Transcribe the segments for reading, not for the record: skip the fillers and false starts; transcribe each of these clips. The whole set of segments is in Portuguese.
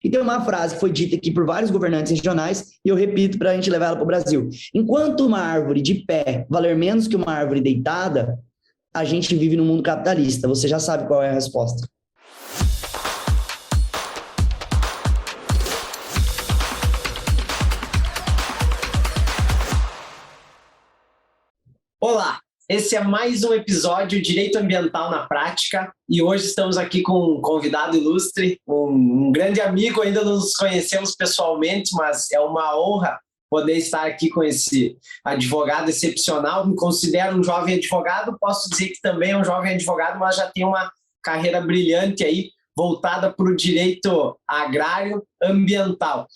E tem uma frase que foi dita aqui por vários governantes regionais, e eu repito para a gente levar ela para o Brasil. Enquanto uma árvore de pé valer menos que uma árvore deitada, a gente vive num mundo capitalista. Você já sabe qual é a resposta. Olá, esse é mais um episódio Direito Ambiental na Prática e hoje estamos aqui com um convidado ilustre, um grande amigo, ainda não nos conhecemos pessoalmente, mas é uma honra poder estar aqui com esse advogado excepcional. Me considero um jovem advogado, posso dizer que também é um jovem advogado, mas já tem uma carreira brilhante aí, voltada para o direito agrário ambiental.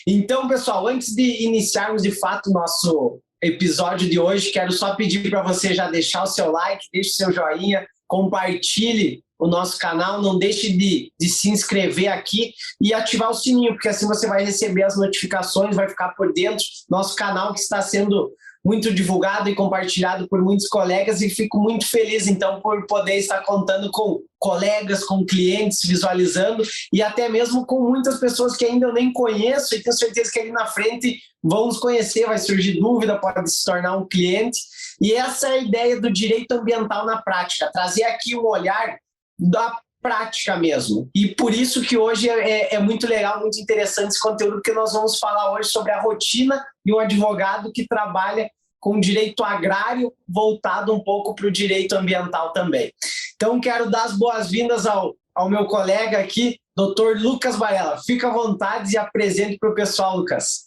Então, pessoal, antes de iniciarmos de fato o nosso episódio de hoje, quero só pedir para você já deixar o seu like, deixe o seu joinha, compartilhe o nosso canal, não deixe de se inscrever aqui e ativar o sininho, porque assim você vai receber as notificações, vai ficar por dentro do nosso canal que está sendo muito divulgado e compartilhado por muitos colegas e fico muito feliz, então, por poder estar contando com colegas, com clientes, visualizando e até mesmo com muitas pessoas que ainda eu nem conheço e tenho certeza que ali na frente vão nos conhecer, vai surgir dúvida, pode se tornar um cliente. E essa é a ideia do direito ambiental na prática, trazer aqui um olhar da prática mesmo. E por isso que hoje é muito legal, muito interessante esse conteúdo, porque nós vamos falar hoje sobre a rotina de um advogado que trabalha com direito agrário voltado um pouco para o direito ambiental também. Então, quero dar as boas-vindas ao meu colega aqui, Dr. Lucas Varela. Fica à vontade e apresente para o pessoal, Lucas.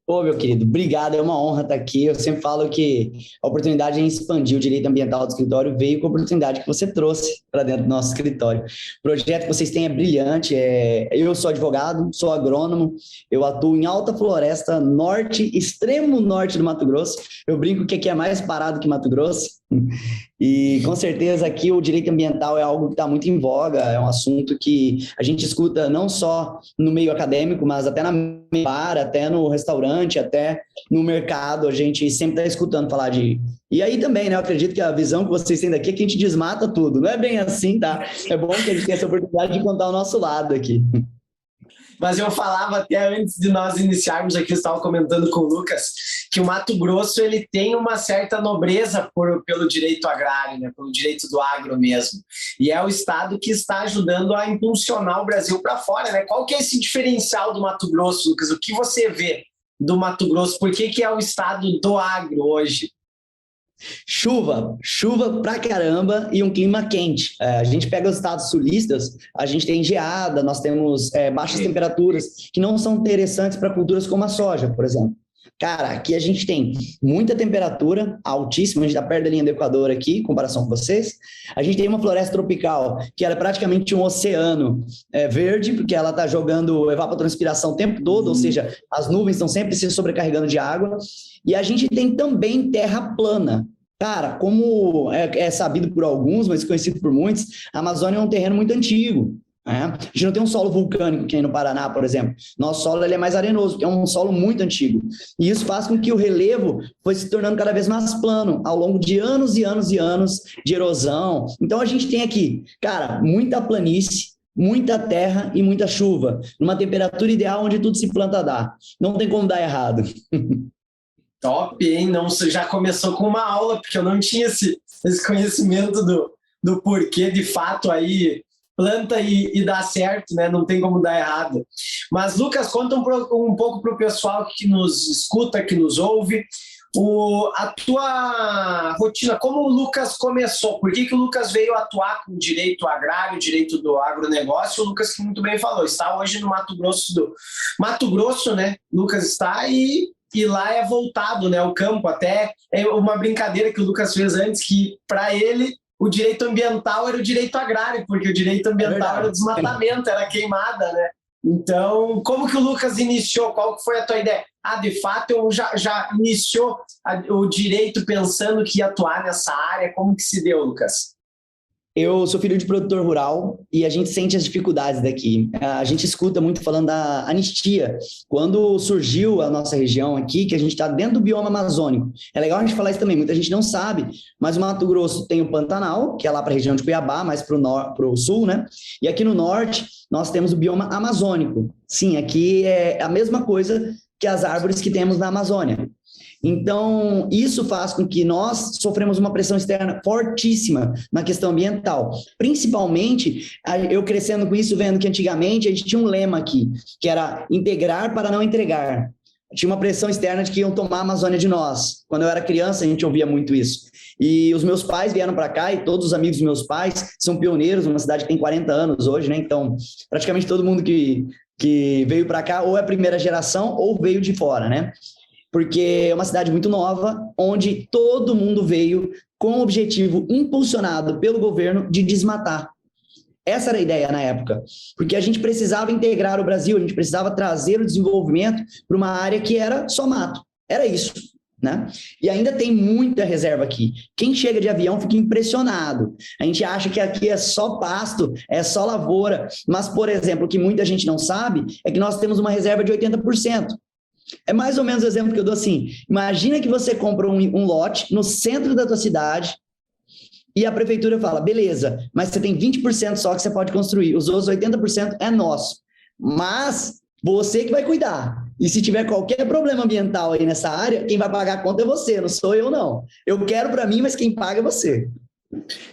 Ô, meu querido, obrigado, é uma honra estar aqui. Eu sempre falo que a oportunidade em expandir o direito ambiental do escritório veio com a oportunidade que você trouxe para dentro do nosso escritório. O projeto que vocês têm é brilhante. Eu sou advogado, sou agrônomo, eu atuo em Alta Floresta, norte, extremo norte do Mato Grosso. Eu brinco que aqui é mais parado que Mato Grosso. E com certeza aqui o direito ambiental é algo que está muito em voga, é um assunto que a gente escuta não só no meio acadêmico, mas até na bar, até no restaurante, até no mercado, a gente sempre está escutando falar de... E aí também, né, eu acredito que a visão que vocês têm daqui é que a gente desmata tudo, não é bem assim, tá? É bom que a gente tenha essa oportunidade de contar o nosso lado aqui. Mas eu falava até antes de nós iniciarmos aqui, eu estava comentando com o Lucas, que o Mato Grosso ele tem uma certa nobreza pelo direito agrário, né, pelo direito do agro mesmo. E é o estado que está ajudando a impulsionar o Brasil para fora, né? Qual que é esse diferencial do Mato Grosso, Lucas? O que você vê do Mato Grosso? Por que é o estado do agro hoje? Chuva pra caramba e um clima quente. A gente pega os estados sulistas, a gente tem geada, nós temos baixas temperaturas que não são interessantes para culturas como a soja, por exemplo. Cara, aqui a gente tem muita temperatura altíssima, a gente está perto da linha do Equador aqui, em comparação com vocês. A gente tem uma floresta tropical, que ela é praticamente um oceano verde, porque ela está jogando evapotranspiração o tempo todo, ou seja, as nuvens estão sempre se sobrecarregando de água. E a gente tem também terra plana. Cara, como é sabido por alguns, mas conhecido por muitos, a Amazônia é um terreno muito antigo. A gente não tem um solo vulcânico, que nem no Paraná, por exemplo. Nosso solo ele é mais arenoso, porque é um solo muito antigo. E isso faz com que o relevo foi se tornando cada vez mais plano, ao longo de anos e anos e anos de erosão. Então, a gente tem aqui, cara, muita planície, muita terra e muita chuva, numa temperatura ideal onde tudo se planta a dar. Não tem como dar errado. Top, hein? Não, você já começou com uma aula, porque eu não tinha esse conhecimento do porquê, de fato, aí planta e dá certo, né? Não tem como dar errado. Mas, Lucas, conta um pouco para o pessoal que nos escuta, que nos ouve, a tua rotina, como o Lucas começou, por que o Lucas veio atuar com direito agrário, direito do agronegócio? O Lucas, que muito bem falou, está hoje no Mato Grosso, né? Lucas está e lá é voltado, né, o campo. Até é uma brincadeira que o Lucas fez antes, que para ele o direito ambiental era o direito agrário, porque o direito ambiental era o desmatamento, era a queimada, né? Então, como que o Lucas iniciou? Qual que foi a tua ideia? De fato, eu já iniciou o direito pensando que ia atuar nessa área? Como que se deu, Lucas? Eu sou filho de produtor rural e a gente sente as dificuldades daqui. A gente escuta muito falando da anistia. Quando surgiu a nossa região aqui, que a gente está dentro do bioma amazônico. É legal a gente falar isso também, muita gente não sabe, mas o Mato Grosso tem o Pantanal, que é lá para a região de Cuiabá, mais para o sul, né? E aqui no norte, nós temos o bioma amazônico. Sim, aqui é a mesma coisa que as árvores que temos na Amazônia. Então, isso faz com que nós sofremos uma pressão externa fortíssima na questão ambiental. Principalmente, eu crescendo com isso, vendo que antigamente a gente tinha um lema aqui, que era integrar para não entregar. Tinha uma pressão externa de que iam tomar a Amazônia de nós. Quando eu era criança, a gente ouvia muito isso. E os meus pais vieram para cá e todos os amigos dos meus pais são pioneiros numa cidade que tem 40 anos hoje, né? Então, praticamente todo mundo que veio para cá ou é a primeira geração ou veio de fora, né? Porque é uma cidade muito nova, onde todo mundo veio com o objetivo impulsionado pelo governo de desmatar. Essa era a ideia na época, porque a gente precisava integrar o Brasil, a gente precisava trazer o desenvolvimento para uma área que era só mato. Era isso, né? E ainda tem muita reserva aqui. Quem chega de avião fica impressionado. A gente acha que aqui é só pasto, é só lavoura, mas, por exemplo, o que muita gente não sabe é que nós temos uma reserva de 80%. É mais ou menos o exemplo que eu dou assim. Imagina que você compra um lote no centro da tua cidade e a prefeitura fala, beleza, mas você tem 20% só que você pode construir. Os outros 80% é nosso. Mas você que vai cuidar. E se tiver qualquer problema ambiental aí nessa área, quem vai pagar a conta é você, não sou eu, não. Eu quero para mim, mas quem paga é você.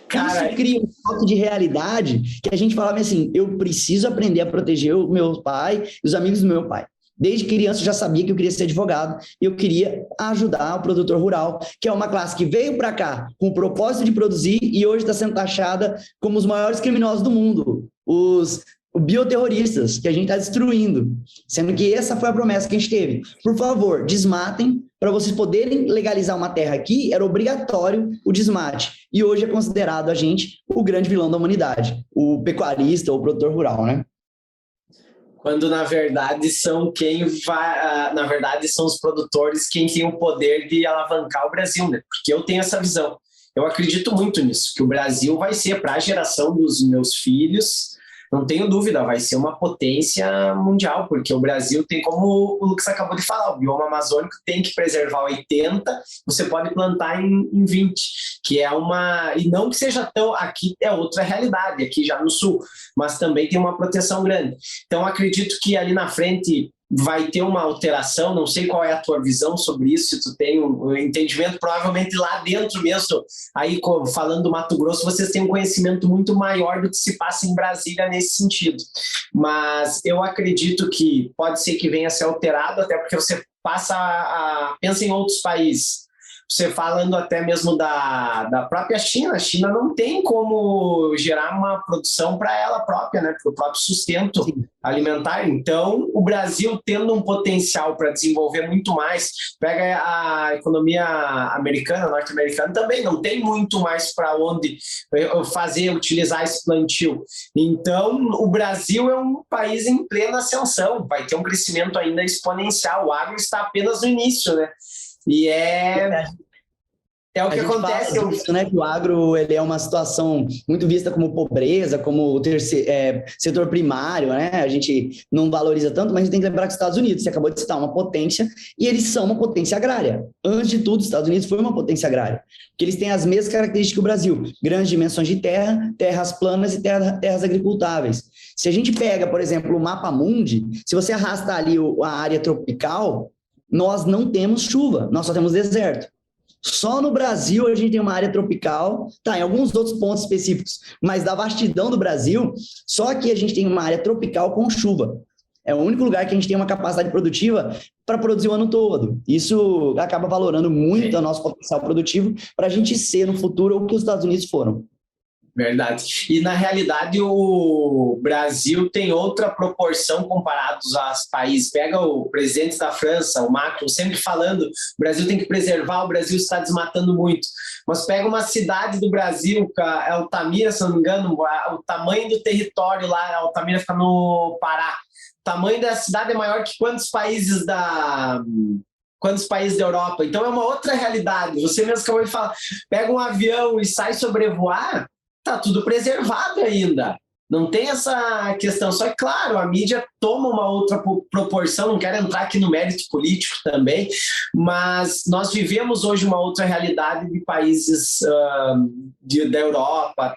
Cara, isso cria um choque de realidade que a gente falava assim, eu preciso aprender a proteger o meu pai e os amigos do meu pai. Desde criança eu já sabia que eu queria ser advogado e eu queria ajudar o produtor rural, que é uma classe que veio para cá com o propósito de produzir e hoje está sendo taxada como os maiores criminosos do mundo, os bioterroristas que a gente está destruindo, sendo que essa foi a promessa que a gente teve. Por favor, desmatem, para vocês poderem legalizar uma terra aqui, era obrigatório o desmate. E hoje é considerado a gente o grande vilão da humanidade, o pecuarista ou o produtor rural, né? Quando na verdade são quem vai, na verdade são os produtores quem tem o poder de alavancar o Brasil, né? Porque eu tenho essa visão. Eu acredito muito nisso, que o Brasil vai ser para a geração dos meus filhos, não tenho dúvida, vai ser uma potência mundial, porque o Brasil tem, como o Lucas acabou de falar, o bioma amazônico tem que preservar 80, você pode plantar em 20, que é uma... E não que seja tão... Aqui é outra realidade, aqui já no sul, mas também tem uma proteção grande. Então, acredito que ali na frente vai ter uma alteração, não sei qual é a tua visão sobre isso, se tu tem um entendimento, provavelmente lá dentro mesmo, aí falando do Mato Grosso, vocês têm um conhecimento muito maior do que se passa em Brasília nesse sentido, mas eu acredito que pode ser que venha a ser alterado, até porque você pensa em outros países, você falando até mesmo da própria China, a China não tem como gerar uma produção para ela própria, né, para o próprio sustento alimentar. Então, o Brasil tendo um potencial para desenvolver muito mais, pega a economia americana, norte-americana, também não tem muito mais para onde utilizar esse plantio. Então, o Brasil é um país em plena ascensão, vai ter um crescimento ainda exponencial, o agro está apenas no início, né? E é o que acontece. Disso, né, que o agro ele é uma situação muito vista como pobreza, como setor primário, né? A gente não valoriza tanto, mas a gente tem que lembrar que os Estados Unidos, você acabou de citar, uma potência, e eles são uma potência agrária. Antes de tudo, os Estados Unidos foi uma potência agrária, porque eles têm as mesmas características que o Brasil, grandes dimensões de terra, terras planas e terras agricultáveis. Se a gente pega, por exemplo, o mapa mundi, se você arrasta ali a área tropical, nós não temos chuva, nós só temos deserto. Só no Brasil a gente tem uma área tropical, em alguns outros pontos específicos, mas da vastidão do Brasil, só aqui a gente tem uma área tropical com chuva. É o único lugar que a gente tem uma capacidade produtiva para produzir o ano todo. Isso acaba valorando muito o nosso potencial produtivo para a gente ser no futuro o que os Estados Unidos foram. Verdade. E, na realidade, o Brasil tem outra proporção comparados aos países. Pega o presidente da França, o Macron, sempre falando, o Brasil tem que preservar, o Brasil está desmatando muito. Mas pega uma cidade do Brasil, Altamira, se não me engano, o tamanho do território lá, Altamira fica no Pará. O tamanho da cidade é maior que quantos países da Europa. Então, é uma outra realidade. Você mesmo acabou de falar, pega um avião e sai sobrevoar, tá tudo preservado ainda. Não tem essa questão. Só que, claro, a mídia toma uma outra proporção, não quero entrar aqui no mérito político também, mas nós vivemos hoje uma outra realidade de países da Europa,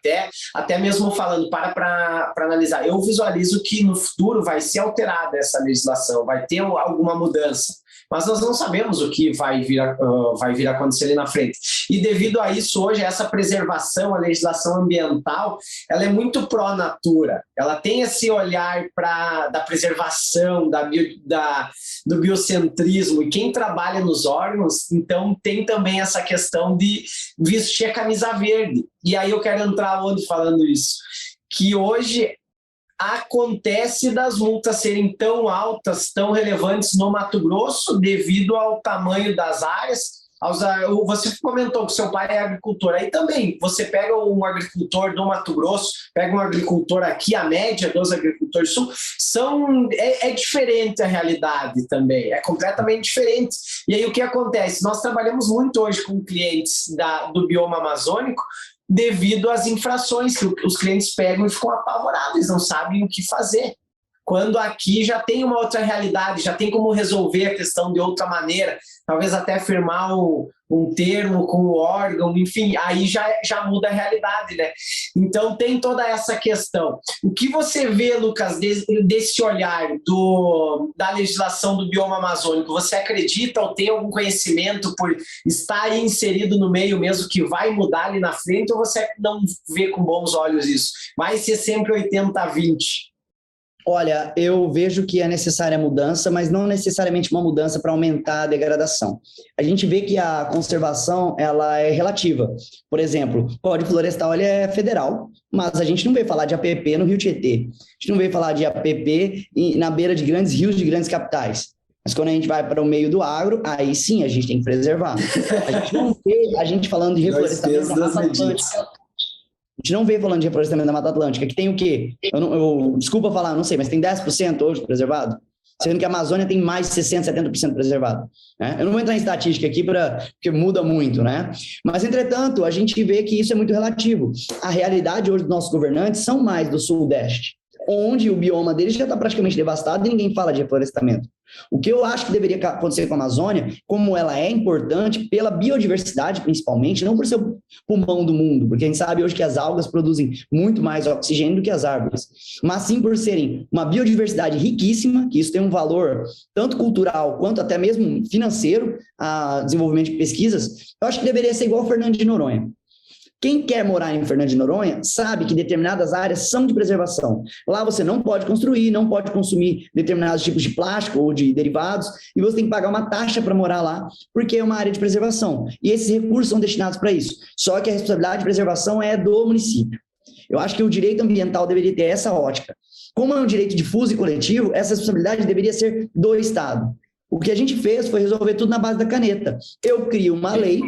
até mesmo falando, para analisar. Eu visualizo que no futuro vai ser alterada essa legislação, vai ter alguma mudança. Mas nós não sabemos o que vai vir a acontecer ali na frente. E devido a isso, hoje, essa preservação, a legislação ambiental, ela é muito pró-natura. Ela tem esse olhar da preservação, do biocentrismo. E quem trabalha nos órgãos, então, tem também essa questão de vestir a camisa verde. E aí eu quero entrar onde falando isso? Que hoje acontece das multas serem tão altas, tão relevantes no Mato Grosso, devido ao tamanho das áreas. Você comentou que seu pai é agricultor, aí também você pega um agricultor do Mato Grosso, pega um agricultor aqui, a média dos agricultores do Sul, é diferente a realidade também, é completamente diferente. E aí o que acontece? Nós trabalhamos muito hoje com clientes do bioma amazônico, devido às infrações que os clientes pegam e ficam apavorados, eles não sabem o que fazer. Quando aqui já tem uma outra realidade, já tem como resolver a questão de outra maneira, talvez até firmar um termo com o órgão, enfim, aí já muda a realidade, né? Então tem toda essa questão. O que você vê, Lucas, desse olhar da legislação do bioma amazônico? Você acredita ou tem algum conhecimento por estar aí inserido no meio mesmo que vai mudar ali na frente, ou você não vê com bons olhos isso? Vai ser sempre 80-20? Olha, eu vejo que é necessária a mudança, mas não necessariamente uma mudança para aumentar a degradação. A gente vê que a conservação ela é relativa. Por exemplo, o Código Florestal ele é federal, mas a gente não vê falar de APP no Rio Tietê. A gente não vê falar de APP na beira de grandes rios, de grandes capitais. Mas quando a gente vai para o meio do agro, aí sim a gente tem que preservar. A gente não vê a gente falando de reflorestamento da Mata Atlântica. A gente não vê falando de reflorestamento da Mata Atlântica, que tem o quê? Desculpa falar, não sei, mas tem 10% hoje preservado, sendo que a Amazônia tem mais de 60%, 70% preservado. Né? Eu não vou entrar em estatística aqui, porque muda muito, né? Mas, entretanto, a gente vê que isso é muito relativo. A realidade hoje dos nossos governantes são mais do Sudeste, onde o bioma deles já está praticamente devastado e ninguém fala de reflorestamento. O que eu acho que deveria acontecer com a Amazônia, como ela é importante pela biodiversidade, principalmente, não por ser o pulmão do mundo, porque a gente sabe hoje que as algas produzem muito mais oxigênio do que as árvores, mas sim por serem uma biodiversidade riquíssima, que isso tem um valor tanto cultural quanto até mesmo financeiro, a desenvolvimento de pesquisas, eu acho que deveria ser igual Fernando de Noronha. Quem quer morar em Fernando de Noronha sabe que determinadas áreas são de preservação. Lá você não pode construir, não pode consumir determinados tipos de plástico ou de derivados, e você tem que pagar uma taxa para morar lá, porque é uma área de preservação. E esses recursos são destinados para isso. Só que a responsabilidade de preservação é do município. Eu acho que o direito ambiental deveria ter essa ótica. Como é um direito difuso e coletivo, essa responsabilidade deveria ser do Estado. O que a gente fez foi resolver tudo na base da caneta. Eu crio uma lei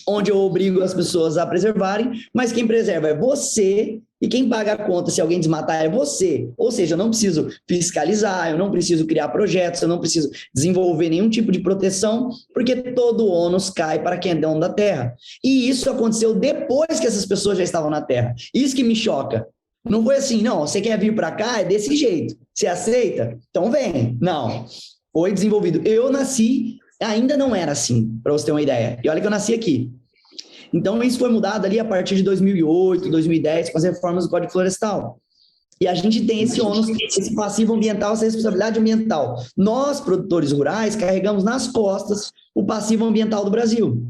onde eu obrigo as pessoas a preservarem, mas quem preserva é você, e quem paga a conta se alguém desmatar é você. Ou seja, eu não preciso fiscalizar, eu não preciso criar projetos, eu não preciso desenvolver nenhum tipo de proteção, porque todo o ônus cai para quem é dono da terra. E isso aconteceu depois que essas pessoas já estavam na terra. Isso que me choca. Não foi assim, não, você quer vir para cá, é desse jeito. Você aceita? Então vem. Não. Foi desenvolvido. Eu nasci... Ainda não era assim, para você ter uma ideia. E olha que eu nasci aqui. Então, isso foi mudado ali a partir de 2008, 2010, com as reformas do Código Florestal. E a gente tem esse ônus, esse passivo ambiental, essa responsabilidade ambiental. Nós, produtores rurais, carregamos nas costas o passivo ambiental do Brasil,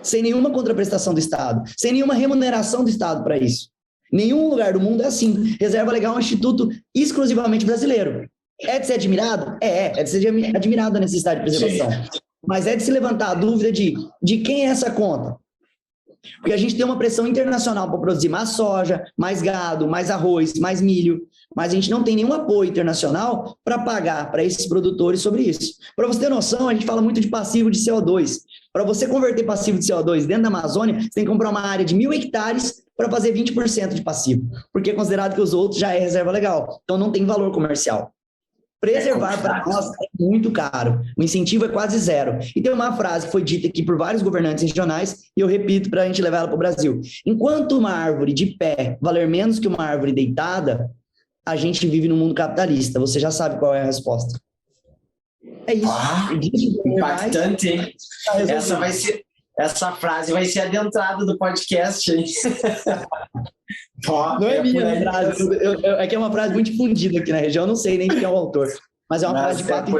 sem nenhuma contraprestação do Estado, sem nenhuma remuneração do Estado para isso. Nenhum lugar do mundo é assim. Reserva Legal é um instituto exclusivamente brasileiro. É de ser admirado? É de ser admirado a necessidade de preservação. Sim. Mas é de se levantar a dúvida de quem é essa conta. Porque a gente tem uma pressão internacional para produzir mais soja, mais gado, mais arroz, mais milho, mas a gente não tem nenhum apoio internacional para pagar para esses produtores sobre isso. Para você ter noção, a gente fala muito de passivo de CO2. Para você converter passivo de CO2 dentro da Amazônia, você tem que comprar uma área de 1.000 hectares para fazer 20% de passivo, porque é considerado que os outros já é reserva legal, então não tem valor comercial. Preservar para nós é muito caro. O incentivo é quase zero. E tem uma frase que foi dita aqui por vários governantes regionais, e eu repito para a gente levar ela para o Brasil. Enquanto uma árvore de pé valer menos que uma árvore deitada, a gente vive num mundo capitalista. Você já sabe qual é a resposta. É isso. Impactante, hein? Essa frase vai ser adentrada do podcast, hein? Não é minha frase, é que é uma frase muito difundida aqui na região, eu não sei nem quem é o autor, mas é uma frase de fato.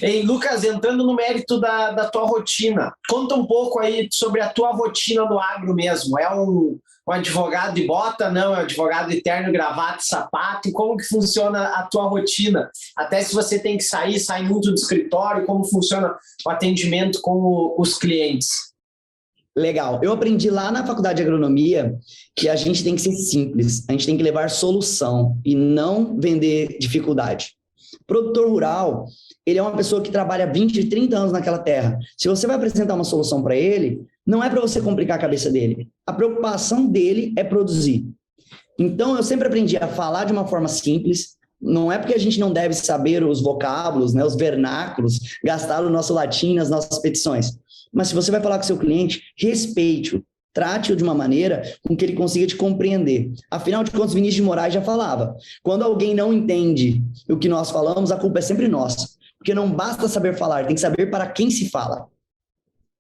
Ei, Lucas, entrando no mérito da tua rotina, conta um pouco aí sobre a tua rotina no agro mesmo. É um advogado de bota, não? É um advogado de terno, gravata, sapato? Como que funciona a tua rotina? Até se você tem que sair, sai muito do escritório, como funciona o atendimento com os clientes? Legal. Eu aprendi lá na faculdade de agronomia que a gente tem que ser simples, a gente tem que levar solução e não vender dificuldade. Produtor rural, ele é uma pessoa que trabalha 20, 30 anos naquela terra. Se você vai apresentar uma solução para ele, não é para você complicar a cabeça dele. A preocupação dele é produzir. Então, eu sempre aprendi a falar de uma forma simples. Não é porque a gente não deve saber os vocábulos, né, os vernáculos, gastar o nosso latim nas nossas petições. Mas se você vai falar com o seu cliente, respeite-o. Trate-o de uma maneira com que ele consiga te compreender. Afinal de contas, Vinícius de Moraes já falava, quando alguém não entende o que nós falamos, a culpa é sempre nossa. Porque não basta saber falar, tem que saber para quem se fala.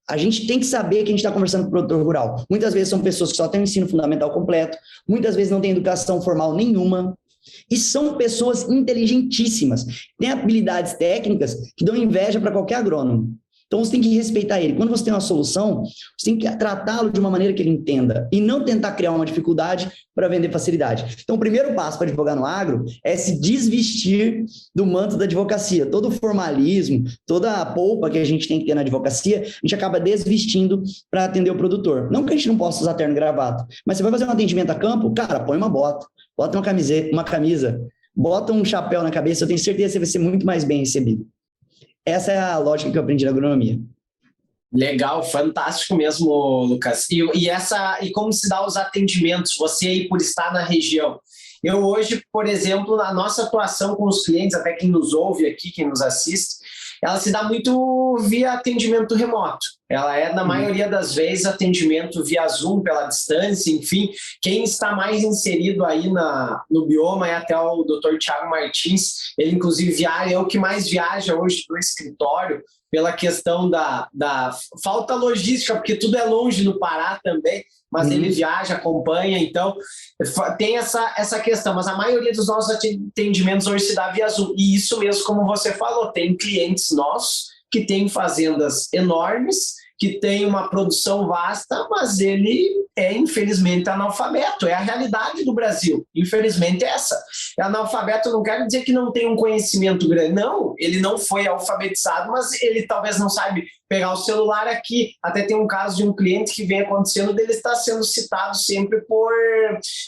A gente tem que saber que a gente está conversando com o produtor rural. Muitas vezes são pessoas que só têm o ensino fundamental completo, muitas vezes não têm educação formal nenhuma, e são pessoas inteligentíssimas, têm habilidades técnicas que dão inveja para qualquer agrônomo. Então, você tem que respeitar ele. Quando você tem uma solução, você tem que tratá-lo de uma maneira que ele entenda e não tentar criar uma dificuldade para vender facilidade. Então, o primeiro passo para advogar no agro é se desvestir do manto da advocacia. Todo o formalismo, toda a polpa que a gente tem que ter na advocacia, a gente acaba desvestindo para atender o produtor. Não que a gente não possa usar terno e gravata, mas você vai fazer um atendimento a campo, cara, põe uma bota, bota uma camisa, bota um chapéu na cabeça, eu tenho certeza que você vai ser muito mais bem recebido. Essa é a lógica que eu aprendi na agronomia. Legal, fantástico mesmo, Lucas. E como se dá os atendimentos, você aí por estar na região? Eu hoje, por exemplo, na nossa atuação com os clientes, até quem nos ouve aqui, quem nos assiste, ela se dá muito via atendimento remoto. Ela é, na maioria das vezes, atendimento via Zoom, pela distância, enfim. Quem está mais inserido aí no bioma é até o Dr. Thiago Martins. Ele, inclusive, é o que mais viaja hoje para o escritório, pela questão da falta logística, porque tudo é longe no Pará também, mas ele viaja, acompanha, então tem essa questão, mas a maioria dos nossos atendimentos hoje se dá via Zoom, e isso mesmo como você falou, tem clientes nossos que têm fazendas enormes, que tem uma produção vasta, mas ele é, infelizmente, analfabeto. É a realidade do Brasil. Infelizmente, é essa. É analfabeto, não quero dizer que não tem um conhecimento grande. Não, ele não foi alfabetizado, mas ele talvez não sabe pegar o celular aqui. Até tem um caso de um cliente que vem acontecendo dele estar sendo citado sempre por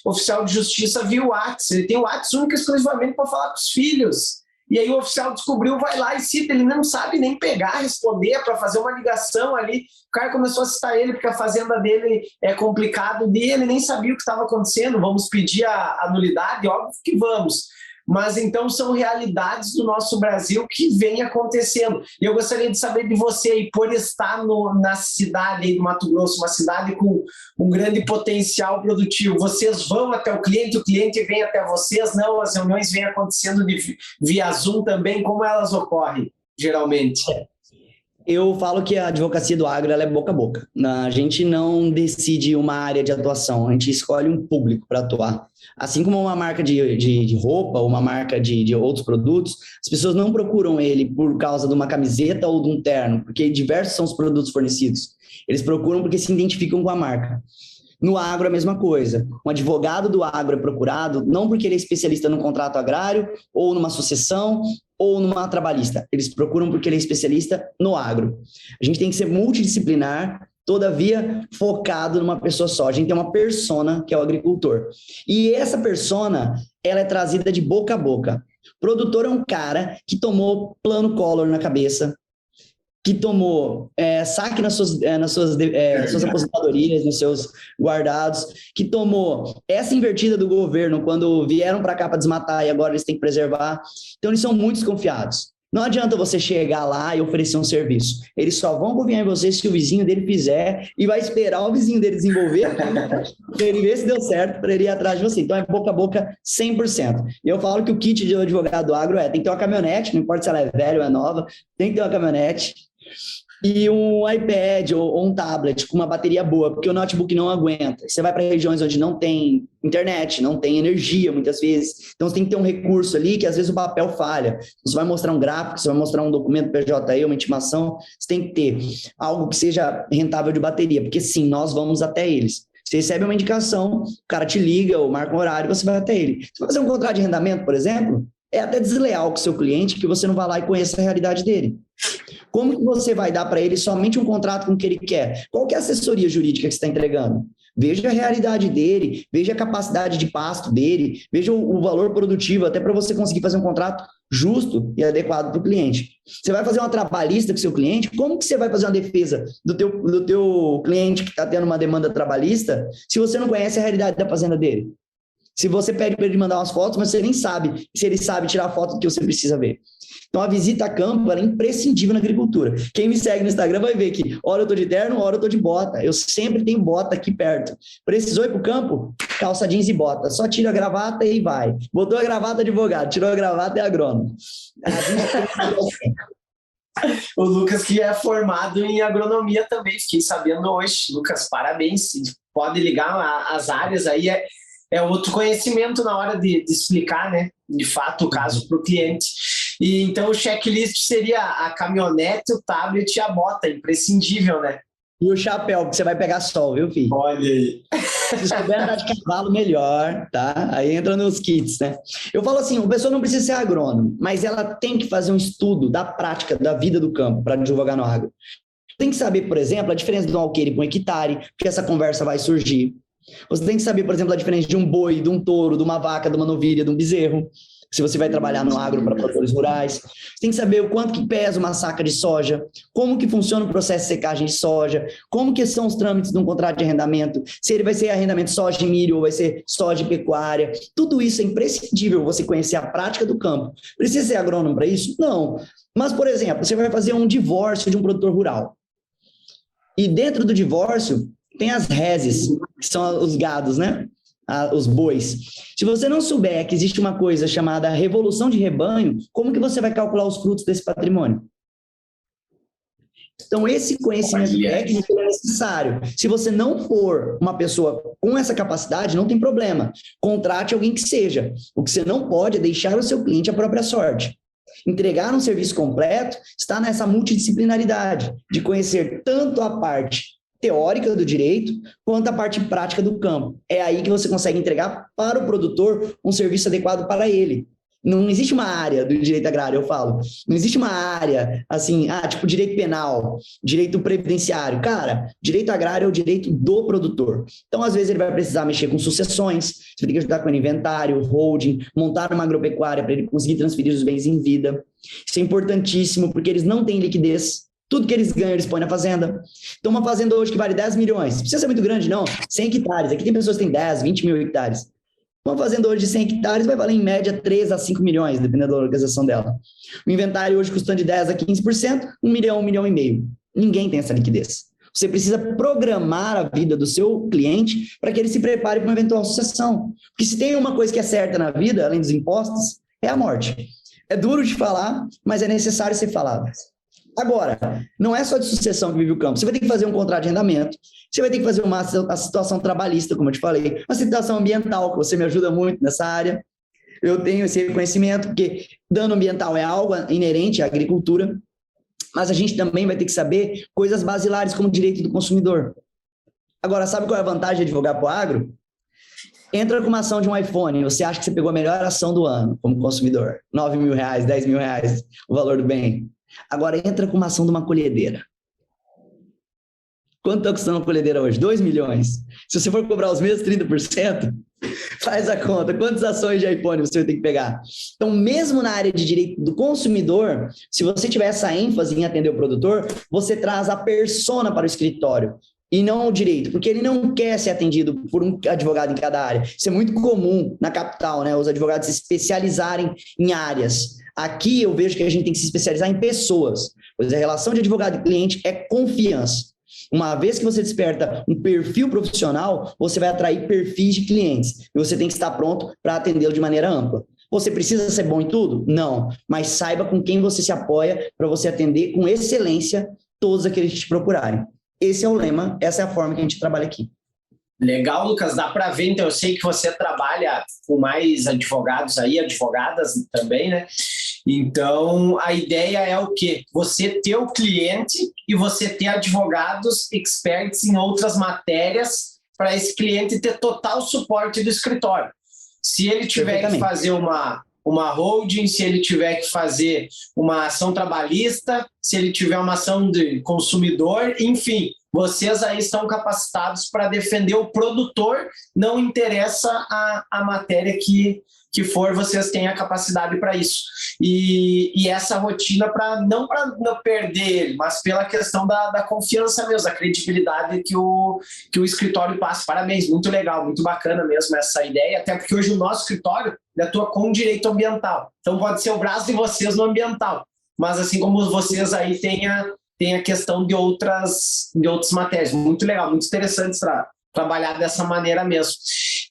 oficial de justiça via WhatsApp. Ele tem o WhatsApp único e exclusivamente para falar com os filhos. E aí o oficial descobriu, vai lá e cita, ele não sabe nem pegar, responder, para fazer uma ligação ali. O cara começou a citar ele porque a fazenda dele é complicado, e ele nem sabia o que estava acontecendo. Vamos pedir a nulidade? Óbvio que vamos. Mas então são realidades do nosso Brasil que vem acontecendo. E eu gostaria de saber de você, aí, por estar na cidade aí do Mato Grosso, uma cidade com um grande potencial produtivo, vocês vão até o cliente vem até vocês? Não, as reuniões vêm acontecendo via Zoom também, como elas ocorrem, geralmente? Eu falo que a advocacia do agro ela é boca a boca. A gente não decide uma área de atuação, a gente escolhe um público para atuar. Assim como uma marca de roupa, uma marca de outros produtos, as pessoas não procuram ele por causa de uma camiseta ou de um terno, porque diversos são os produtos fornecidos. Eles procuram porque se identificam com a marca. No agro, a mesma coisa. Um advogado do agro é procurado não porque ele é especialista no contrato agrário, ou numa sucessão, ou numa trabalhista. Eles procuram porque ele é especialista no agro. A gente tem que ser multidisciplinar, todavia focado numa pessoa só. A gente tem uma persona, que é o agricultor. E essa persona, ela é trazida de boca a boca. O produtor é um cara que tomou plano Collor na cabeça, que tomou saque nas suas aposentadorias, nos seus guardados, que tomou essa invertida do governo quando vieram para cá para desmatar e agora eles têm que preservar. Então, eles são muito desconfiados. Não adianta você chegar lá e oferecer um serviço. Eles só vão confiar em você se o vizinho dele fizer e vai esperar o vizinho dele desenvolver para ele ver se deu certo, para ele ir atrás de você. Então, é boca a boca 100%. E eu falo que o kit de advogado agro tem que ter uma caminhonete, não importa se ela é velha ou é nova, tem que ter uma caminhonete e um iPad ou um tablet com uma bateria boa, porque o notebook não aguenta. Você vai para regiões onde não tem internet, não tem energia, muitas vezes. Então, você tem que ter um recurso ali que, às vezes, o papel falha. Você vai mostrar um gráfico, você vai mostrar um documento PJE, uma intimação, você tem que ter algo que seja rentável de bateria, porque, sim, nós vamos até eles. Você recebe uma indicação, o cara te liga ou marca um horário, você vai até ele. Se você fazer um contrato de arrendamento, por exemplo, é até desleal com o seu cliente que você não vai lá e conheça a realidade dele. Como que você vai dar para ele somente um contrato com o que ele quer? Qual que é a assessoria jurídica que você está entregando? Veja a realidade dele, veja a capacidade de pasto dele, veja o valor produtivo, até para você conseguir fazer um contrato justo e adequado para o cliente. Você vai fazer uma trabalhista com o seu cliente, como que você vai fazer uma defesa do teu cliente que está tendo uma demanda trabalhista se você não conhece a realidade da fazenda dele? Se você pede para ele mandar umas fotos, mas você nem sabe se ele sabe tirar a foto que você precisa ver. Então, a visita a campo é imprescindível na agricultura. Quem me segue no Instagram vai ver que hora eu estou de terno, hora eu estou de bota. Eu sempre tenho bota aqui perto. Precisou ir para o campo? Calça jeans e bota. Só tira a gravata e vai. Botou a gravata, advogado. Tirou a gravata, é agrônomo. O Lucas, que é formado em agronomia também, fiquei sabendo hoje. Lucas, parabéns. Pode ligar as áreas aí. É outro conhecimento na hora de explicar, né? De fato, o caso para o cliente. E então o checklist seria a caminhonete, o tablet e a bota, imprescindível, né? E o chapéu, porque você vai pegar sol, viu, filho? Olha aí. Se souber andar de cavalo, melhor, tá? Aí entra nos kits, né? Eu falo assim, a pessoa não precisa ser agrônomo, mas ela tem que fazer um estudo da prática, da vida do campo, para advogar no agro. Tem que saber, por exemplo, a diferença de um alqueire para um hectare, porque essa conversa vai surgir. Você tem que saber, por exemplo, a diferença de um boi, de um touro, de uma vaca, de uma novilha, de um bezerro, se você vai trabalhar no agro para produtores rurais. Você tem que saber o quanto que pesa uma saca de soja, como que funciona o processo de secagem de soja, como que são os trâmites de um contrato de arrendamento, se ele vai ser arrendamento soja e milho ou vai ser soja e pecuária. Tudo isso é imprescindível você conhecer a prática do campo. Precisa ser agrônomo para isso? Não. Mas, por exemplo, você vai fazer um divórcio de um produtor rural. E dentro do divórcio tem as reses, que são os gados, né? Os bois. Se você não souber que existe uma coisa chamada revolução de rebanho, como que você vai calcular os frutos desse patrimônio? Então, esse conhecimento técnico é necessário. Se você não for uma pessoa com essa capacidade, não tem problema. Contrate alguém que seja. O que você não pode é deixar o seu cliente à própria sorte. Entregar um serviço completo está nessa multidisciplinaridade, de conhecer tanto a parte teórica do direito, quanto a parte prática do campo. É aí que você consegue entregar para o produtor um serviço adequado para ele. Não existe uma área do direito agrário, eu falo. Não existe uma área, assim, tipo direito penal, direito previdenciário. Cara, direito agrário é o direito do produtor. Então, às vezes, ele vai precisar mexer com sucessões, você tem que ajudar com o inventário, holding, montar uma agropecuária para ele conseguir transferir os bens em vida. Isso é importantíssimo, porque eles não têm liquidez. Tudo que eles ganham, eles põem na fazenda. Então, uma fazenda hoje que vale 10 milhões, não precisa ser muito grande, não, 100 hectares. Aqui tem pessoas que têm 10, 20 mil hectares. Uma fazenda hoje de 100 hectares vai valer, em média, 3 a 5 milhões, dependendo da organização dela. O inventário hoje custando de 10 a 15%, 1 milhão, 1 milhão e meio. Ninguém tem essa liquidez. Você precisa programar a vida do seu cliente para que ele se prepare para uma eventual sucessão. Porque se tem uma coisa que é certa na vida, além dos impostos, é a morte. É duro de falar, mas é necessário ser falado. Agora, não é só de sucessão que vive o campo. Você vai ter que fazer um contrato de arrendamento, você vai ter que fazer a situação trabalhista, como eu te falei, uma situação ambiental, que você me ajuda muito nessa área. Eu tenho esse reconhecimento, porque dano ambiental é algo inerente à agricultura, mas a gente também vai ter que saber coisas basilares, como o direito do consumidor. Agora, sabe qual é a vantagem de advogar para o agro? Entra com uma ação de um iPhone, você acha que você pegou a melhor ação do ano como consumidor. 9 mil reais, 10 mil reais, o valor do bem. Agora entra com uma ação de uma colhedeira. Quanto está custando uma colhedeira hoje? 2 milhões. Se você for cobrar os mesmos 30%, Faz a conta. Quantas ações de iPhone você vai ter que pegar? Então, mesmo na área de direito do consumidor, se você tiver essa ênfase em atender o produtor, você traz a persona para o escritório e não o direito, porque ele não quer ser atendido por um advogado em cada área. Isso é muito comum na capital, né? Os advogados se especializarem em áreas. Aqui eu vejo que a gente tem que se especializar em pessoas, pois a relação de advogado e cliente é confiança. Uma vez que você desperta um perfil profissional, você vai atrair perfis de clientes e você tem que estar pronto para atendê-lo de maneira ampla. Você precisa ser bom em tudo? Não, mas saiba com quem você se apoia para você atender com excelência todos aqueles que te procurarem. Esse é o lema, essa é a forma que a gente trabalha aqui. Legal, Lucas, dá para ver, então eu sei que você trabalha com mais advogados aí, advogadas também, né? Então, a ideia é o quê? Você ter o cliente e você ter advogados experts em outras matérias para esse cliente ter total suporte do escritório. Se ele tiver que fazer uma holding, se ele tiver que fazer uma ação trabalhista, se ele tiver uma ação de consumidor, enfim, vocês aí estão capacitados para defender o produtor, não interessa a matéria que for, vocês têm a capacidade para isso. E essa rotina, não para não perder ele, mas pela questão da confiança mesmo, da credibilidade que o escritório passa. Parabéns, muito legal, muito bacana mesmo essa ideia, até porque hoje o nosso escritório atua com direito ambiental. Então pode ser o braço de vocês no ambiental, mas assim como vocês aí têm a questão de outras matérias. Muito legal, muito interessante trabalhar dessa maneira mesmo.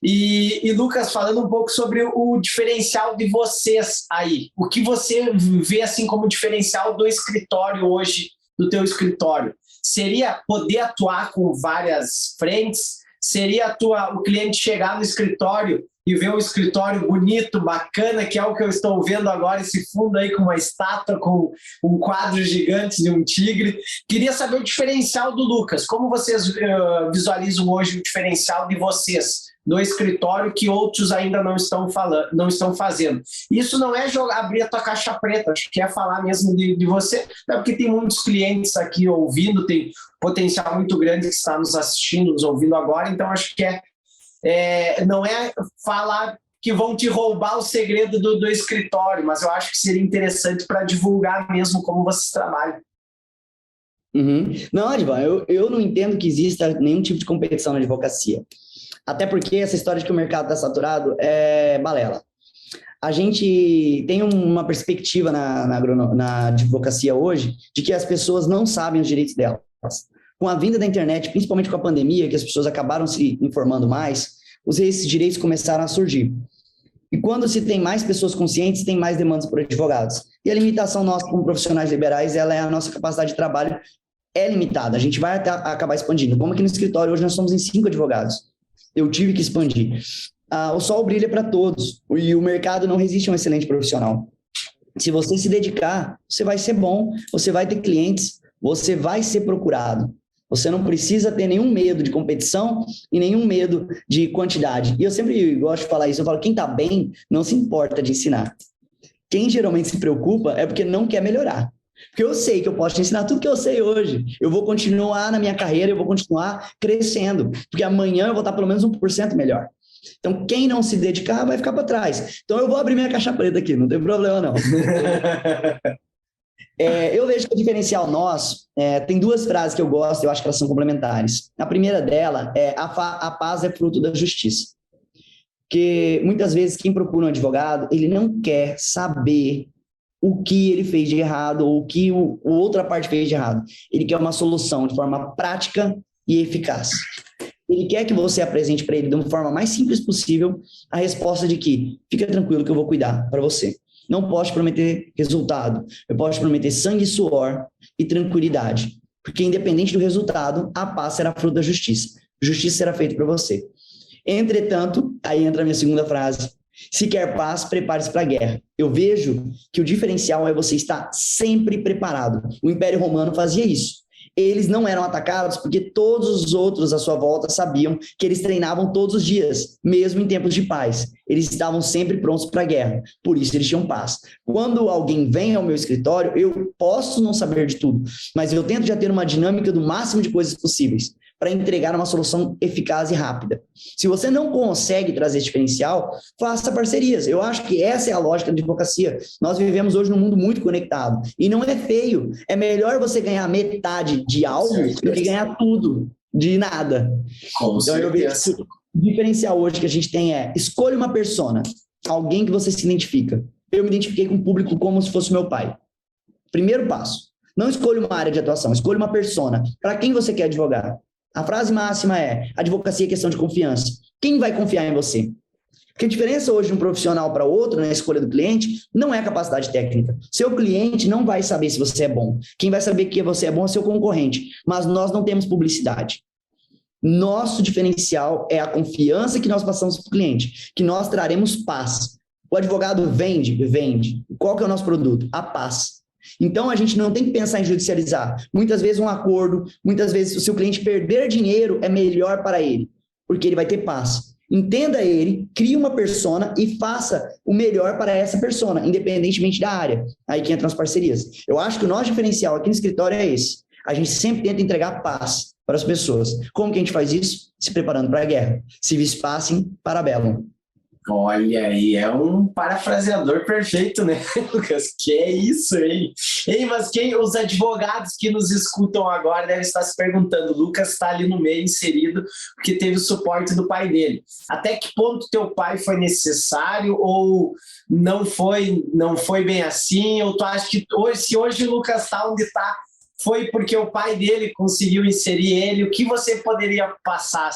E Lucas, falando um pouco sobre o diferencial de vocês aí, o que você vê assim como diferencial do escritório hoje, do teu escritório? Seria poder atuar com várias frentes? Seria o cliente chegar no escritório e ver um escritório bonito, bacana, que é o que eu estou vendo agora, esse fundo aí com uma estátua, com um quadro gigante de um tigre. Queria saber o diferencial do Lucas. Como vocês visualizam hoje o diferencial de vocês no escritório que outros ainda não estão fazendo? Isso não é abrir a tua caixa preta, acho que é falar mesmo de você, porque tem muitos clientes aqui ouvindo, tem potencial muito grande que está nos assistindo, nos ouvindo agora, então acho que não é falar que vão te roubar o segredo do escritório, mas eu acho que seria interessante para divulgar mesmo como vocês trabalham. Uhum. Não, Advan, eu não entendo que exista nenhum tipo de competição na advocacia. Até porque essa história de que o mercado está saturado é balela. A gente tem uma perspectiva na advocacia hoje de que as pessoas não sabem os direitos delas. Com a vinda da internet, principalmente com a pandemia, que as pessoas acabaram se informando mais, esses direitos começaram a surgir. E quando se tem mais pessoas conscientes, tem mais demandas por advogados. E a limitação nossa como profissionais liberais, ela é a nossa capacidade de trabalho é limitada. A gente vai acabar expandindo. Como aqui no escritório, hoje nós somos em 5 advogados. Eu tive que expandir. O sol brilha para todos e o mercado não resiste a um excelente profissional. Se você se dedicar, você vai ser bom, você vai ter clientes, você vai ser procurado. Você não precisa ter nenhum medo de competição e nenhum medo de quantidade. E eu sempre gosto de falar isso, eu falo, quem está bem não se importa de ensinar. Quem geralmente se preocupa é porque não quer melhorar. Porque eu sei que eu posso te ensinar tudo que eu sei hoje. Eu vou continuar na minha carreira, eu vou continuar crescendo, porque amanhã eu vou estar pelo menos 1% melhor. Então, quem não se dedicar vai ficar para trás. Então, eu vou abrir minha caixa preta aqui, não tem problema não. Eu vejo que o diferencial nosso, tem 2 frases que eu gosto, eu acho que elas são complementares. A primeira dela é a paz é fruto da justiça. Porque muitas vezes quem procura um advogado, ele não quer saber o que ele fez de errado ou o que a outra parte fez de errado. Ele quer uma solução de forma prática e eficaz. Ele quer que você apresente para ele de uma forma mais simples possível a resposta de que fica tranquilo que eu vou cuidar para você. Não posso prometer resultado, eu posso prometer sangue, suor e tranquilidade, porque independente do resultado, a paz será fruto da justiça. Justiça será feita para você. Entretanto, aí entra a minha segunda frase, se quer paz, prepare-se para a guerra. Eu vejo que o diferencial é você estar sempre preparado. O Império Romano fazia isso. Eles não eram atacados porque todos os outros à sua volta sabiam que eles treinavam todos os dias, mesmo em tempos de paz. Eles estavam sempre prontos para a guerra, por isso eles tinham paz. Quando alguém vem ao meu escritório, eu posso não saber de tudo, mas eu tento já ter uma dinâmica do máximo de coisas possíveis, para entregar uma solução eficaz e rápida. Se você não consegue trazer esse diferencial, faça parcerias. Eu acho que essa é a lógica da advocacia. Nós vivemos hoje num mundo muito conectado. E não é feio. É melhor você ganhar metade de algo do que ganhar tudo de nada. Então, eu vejo que o diferencial hoje que a gente tem é: escolha uma persona, alguém que você se identifica. Eu me identifiquei com o público como se fosse meu pai. Primeiro passo. Não escolha uma área de atuação, escolha uma persona. Para quem você quer advogar? A frase máxima é: advocacia é questão de confiança. Quem vai confiar em você? Porque a diferença hoje de um profissional para outro na escolha do cliente não é a capacidade técnica. Seu cliente não vai saber se você é bom. Quem vai saber que você é bom é seu concorrente. Mas nós não temos publicidade. Nosso diferencial é a confiança que nós passamos para o cliente, que nós traremos paz. O advogado vende? Vende. Qual que é o nosso produto? A paz. Então, a gente não tem que pensar em judicializar. Muitas vezes um acordo, muitas vezes se o cliente perder dinheiro é melhor para ele, porque ele vai ter paz. Entenda ele, crie uma persona e faça o melhor para essa persona, independentemente da área. Aí que entram as parcerias. Eu acho que o nosso diferencial aqui no escritório é esse. A gente sempre tenta entregar paz para as pessoas. Como que a gente faz isso? Se preparando para a guerra. Civis pacem, para bellum. Olha aí, é um parafraseador perfeito, né, Lucas? Que é isso, hein? Ei, mas os advogados que nos escutam agora devem estar se perguntando: o Lucas está ali no meio inserido porque teve o suporte do pai dele. Até que ponto teu pai foi necessário ou não foi bem assim? Ou tu acha que se hoje o Lucas está onde está, foi porque o pai dele conseguiu inserir ele? O que você poderia passar?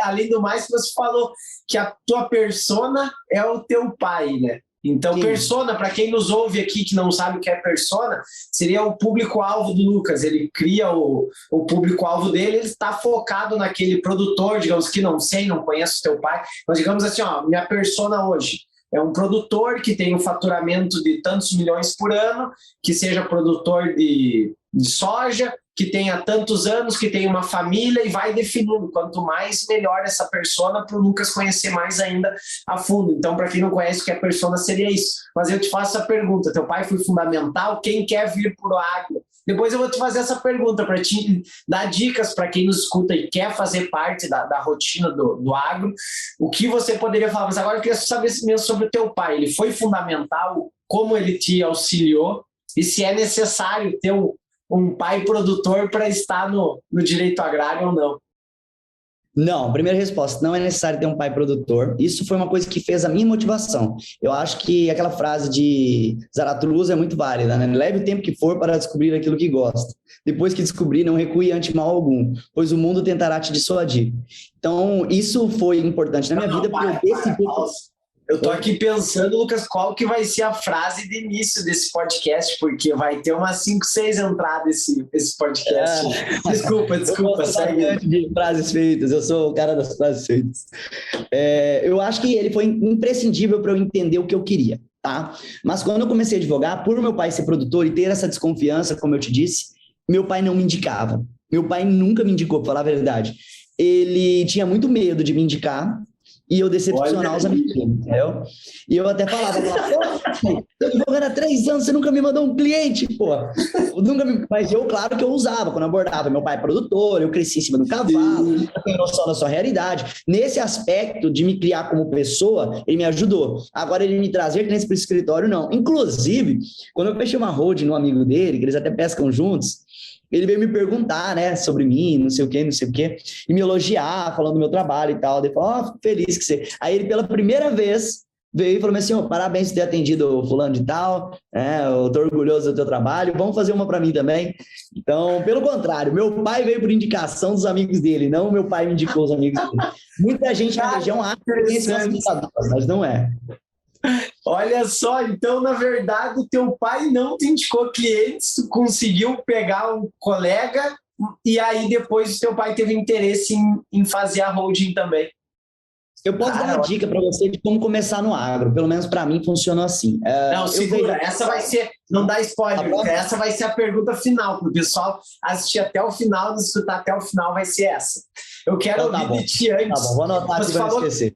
Além do mais, você falou que a tua persona é o teu pai, né? Então, sim. Persona, para quem nos ouve aqui que não sabe o que é persona, seria o público-alvo do Lucas. Ele cria o público-alvo dele, ele está focado naquele produtor, digamos que não conheço o teu pai, mas digamos assim, minha persona hoje é um produtor que tem um faturamento de tantos milhões por ano, que seja produtor de soja, que tenha tantos anos, que tenha uma família, e vai definindo. Quanto mais, melhor essa persona, para o Lucas conhecer mais ainda a fundo. Então, para quem não conhece o que é persona, seria isso. Mas eu te faço essa pergunta: teu pai foi fundamental? Quem quer vir para o agro? Depois eu vou te fazer essa pergunta para te dar dicas para quem nos escuta e quer fazer parte da rotina do agro. O que você poderia falar? Mas agora eu queria saber mesmo sobre o teu pai. Ele foi fundamental? Como ele te auxiliou? E se é necessário ter um pai produtor para estar no direito agrário ou não? Não, primeira resposta: não é necessário ter um pai produtor. Isso foi uma coisa que fez a minha motivação. Eu acho que aquela frase de Zaratustra é muito válida, né? Leve o tempo que for para descobrir aquilo que gosta. Depois que descobrir, não recue ante mal algum, pois o mundo tentará te dissuadir. Então, isso foi importante na minha vida, porque eu decidi... Eu tô aqui pensando, Lucas, qual que vai ser a frase de início desse podcast, porque vai ter umas 5, 6 entradas esse podcast. Desculpa, segue. De frases feitas, eu sou o cara das frases feitas. Eu acho que ele foi imprescindível para eu entender o que eu queria, tá? Mas quando eu comecei a advogar, por meu pai ser produtor e ter essa desconfiança, como eu te disse, meu pai não me indicava. Meu pai nunca me indicou, para falar a verdade. Ele tinha muito medo de me indicar, e eu decepcionar os amigos dele, entendeu? E eu até falava, tô advogando há 3 anos, você nunca me mandou um cliente, pô. Mas eu, claro que eu usava, quando eu abordava. Meu pai é produtor, eu cresci em cima do cavalo, eu tenho noção da sua realidade. Nesse aspecto de me criar como pessoa, ele me ajudou. Agora, ele me trazer clientes para o escritório, não. Inclusive, quando eu fechei uma holding no amigo dele, que eles até pescam juntos, ele veio me perguntar, né, sobre mim, não sei o quê, e me elogiar, falando do meu trabalho e tal. Ele falou: fico feliz que você... Aí ele, pela primeira vez, veio e falou assim: parabéns por ter atendido o fulano de tal, eu tô orgulhoso do teu trabalho, vamos fazer uma para mim também. Então, pelo contrário, meu pai veio por indicação dos amigos dele, não meu pai me indicou os amigos dele. Muita gente na região acha que tem esse mas não é. Olha só, então, na verdade, o teu pai não te indicou clientes, tu conseguiu pegar um colega, e aí depois o teu pai teve interesse em fazer a holding também. Eu posso dar uma dica para você de como começar no agro. Pelo menos para mim funcionou assim. Não, segura. Essa vai ser... Não dá spoiler. Essa vai ser a pergunta final. Para o pessoal assistir até o final, nos escutar até o final, vai ser essa. Eu quero ouvir de ti antes. Tá bom, vou anotar que vai esquecer.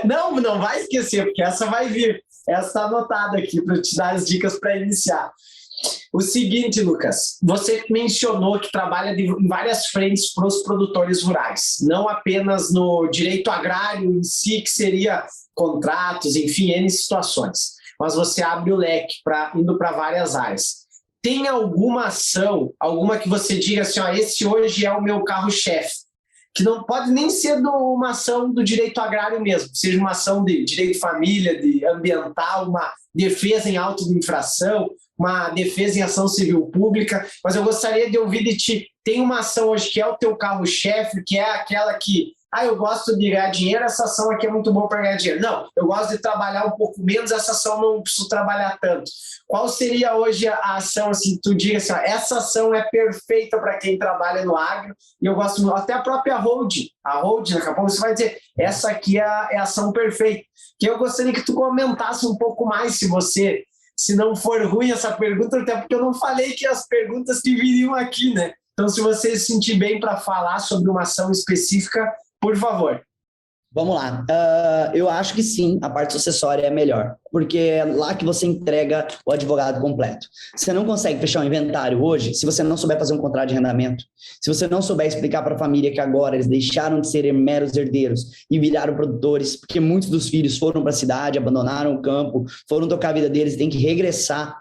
Não vai esquecer, porque essa vai vir. Essa está anotada aqui para te dar as dicas para iniciar. O seguinte, Lucas, você mencionou que trabalha em várias frentes para os produtores rurais, não apenas no direito agrário em si, que seria contratos, enfim, N situações, mas você abre o leque indo para várias áreas. Tem alguma ação, alguma que você diga assim, ó, esse hoje é o meu carro-chefe, que não pode nem ser uma ação do direito agrário mesmo, seja uma ação de direito de família, de ambiental, uma defesa em auto de infração, uma defesa em ação civil pública, mas eu gostaria de ouvir de ti, tem uma ação hoje que é o teu carro-chefe, que é aquela que, eu gosto de ganhar dinheiro, essa ação aqui é muito boa para ganhar dinheiro. Não, eu gosto de trabalhar um pouco menos, essa ação não preciso trabalhar tanto. Qual seria hoje a ação, assim, tu diga assim, ó, essa ação é perfeita para quem trabalha no agro, e eu gosto muito, até a própria Hold, daqui a pouco você vai dizer, essa aqui é a ação perfeita. Que eu gostaria que tu comentasse um pouco mais, se não for ruim essa pergunta, até porque eu não falei que as perguntas que viriam aqui, né? Então, se você se sentir bem para falar sobre uma ação específica, por favor. Vamos lá. Eu acho que sim, a parte sucessória é melhor, porque é lá que você entrega o advogado completo. Você não consegue fechar um inventário hoje se você não souber fazer um contrato de arrendamento, se você não souber explicar para a família que agora eles deixaram de ser meros herdeiros e viraram produtores, porque muitos dos filhos foram para a cidade, abandonaram o campo, foram tocar a vida deles, têm que regressar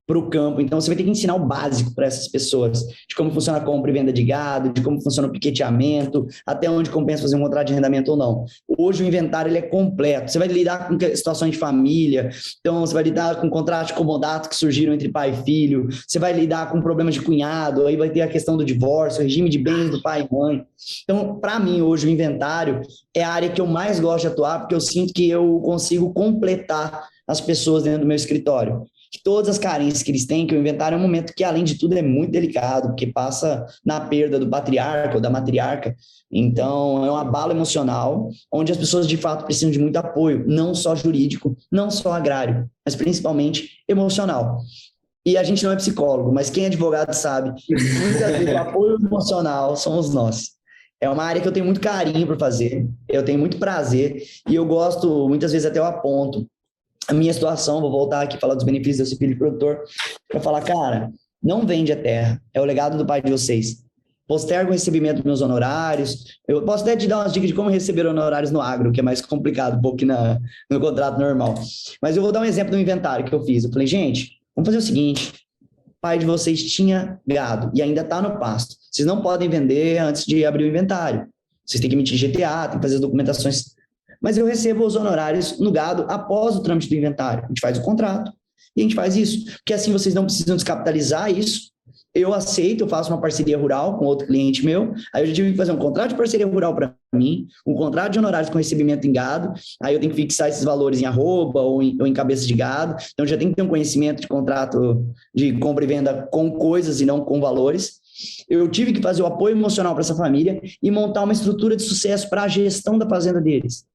para o campo. Então, você vai ter que ensinar o básico para essas pessoas, de como funciona a compra e venda de gado, de como funciona o piqueteamento, até onde compensa fazer um contrato de arrendamento ou não. Hoje, o inventário ele é completo. Você vai lidar com situações de família, então você vai lidar com contratos de comodato que surgiram entre pai e filho, você vai lidar com problemas de cunhado, aí vai ter a questão do divórcio, o regime de bens do pai e mãe. Então, para mim, hoje, o inventário é a área que eu mais gosto de atuar, porque eu sinto que eu consigo completar as pessoas dentro do meu escritório. Todas as carências que eles têm, que o inventário é um momento que, além de tudo, é muito delicado, porque passa na perda do patriarca ou da matriarca. Então, é um abalo emocional, onde as pessoas, de fato, precisam de muito apoio, não só jurídico, não só agrário, mas principalmente emocional. E a gente não é psicólogo, mas quem é advogado sabe, muitas vezes o apoio emocional somos nós. É uma área que eu tenho muito carinho por fazer, eu tenho muito prazer, e eu gosto, muitas vezes até eu aponto a minha situação, vou voltar aqui e falar dos benefícios do filho de produtor, para falar, cara, não vende a terra, é o legado do pai de vocês. Posterga o recebimento dos meus honorários, eu posso até te dar umas dicas de como receber honorários no agro, que é mais complicado um pouco no contrato normal. Mas eu vou dar um exemplo do inventário que eu fiz. Eu falei, gente, vamos fazer o seguinte, o pai de vocês tinha gado e ainda está no pasto. Vocês não podem vender antes de abrir o inventário. Vocês têm que emitir GTA, tem que fazer as documentações, mas eu recebo os honorários no gado após o trâmite do inventário. A gente faz o contrato e a gente faz isso, porque assim vocês não precisam descapitalizar isso. Eu aceito, eu faço uma parceria rural com outro cliente meu, aí eu já tive que fazer um contrato de parceria rural para mim, um contrato de honorários com recebimento em gado, aí eu tenho que fixar esses valores em arroba ou em cabeça de gado, então já tem que ter um conhecimento de contrato de compra e venda com coisas e não com valores. Eu tive que fazer o apoio emocional para essa família e montar uma estrutura de sucesso para a gestão da fazenda deles.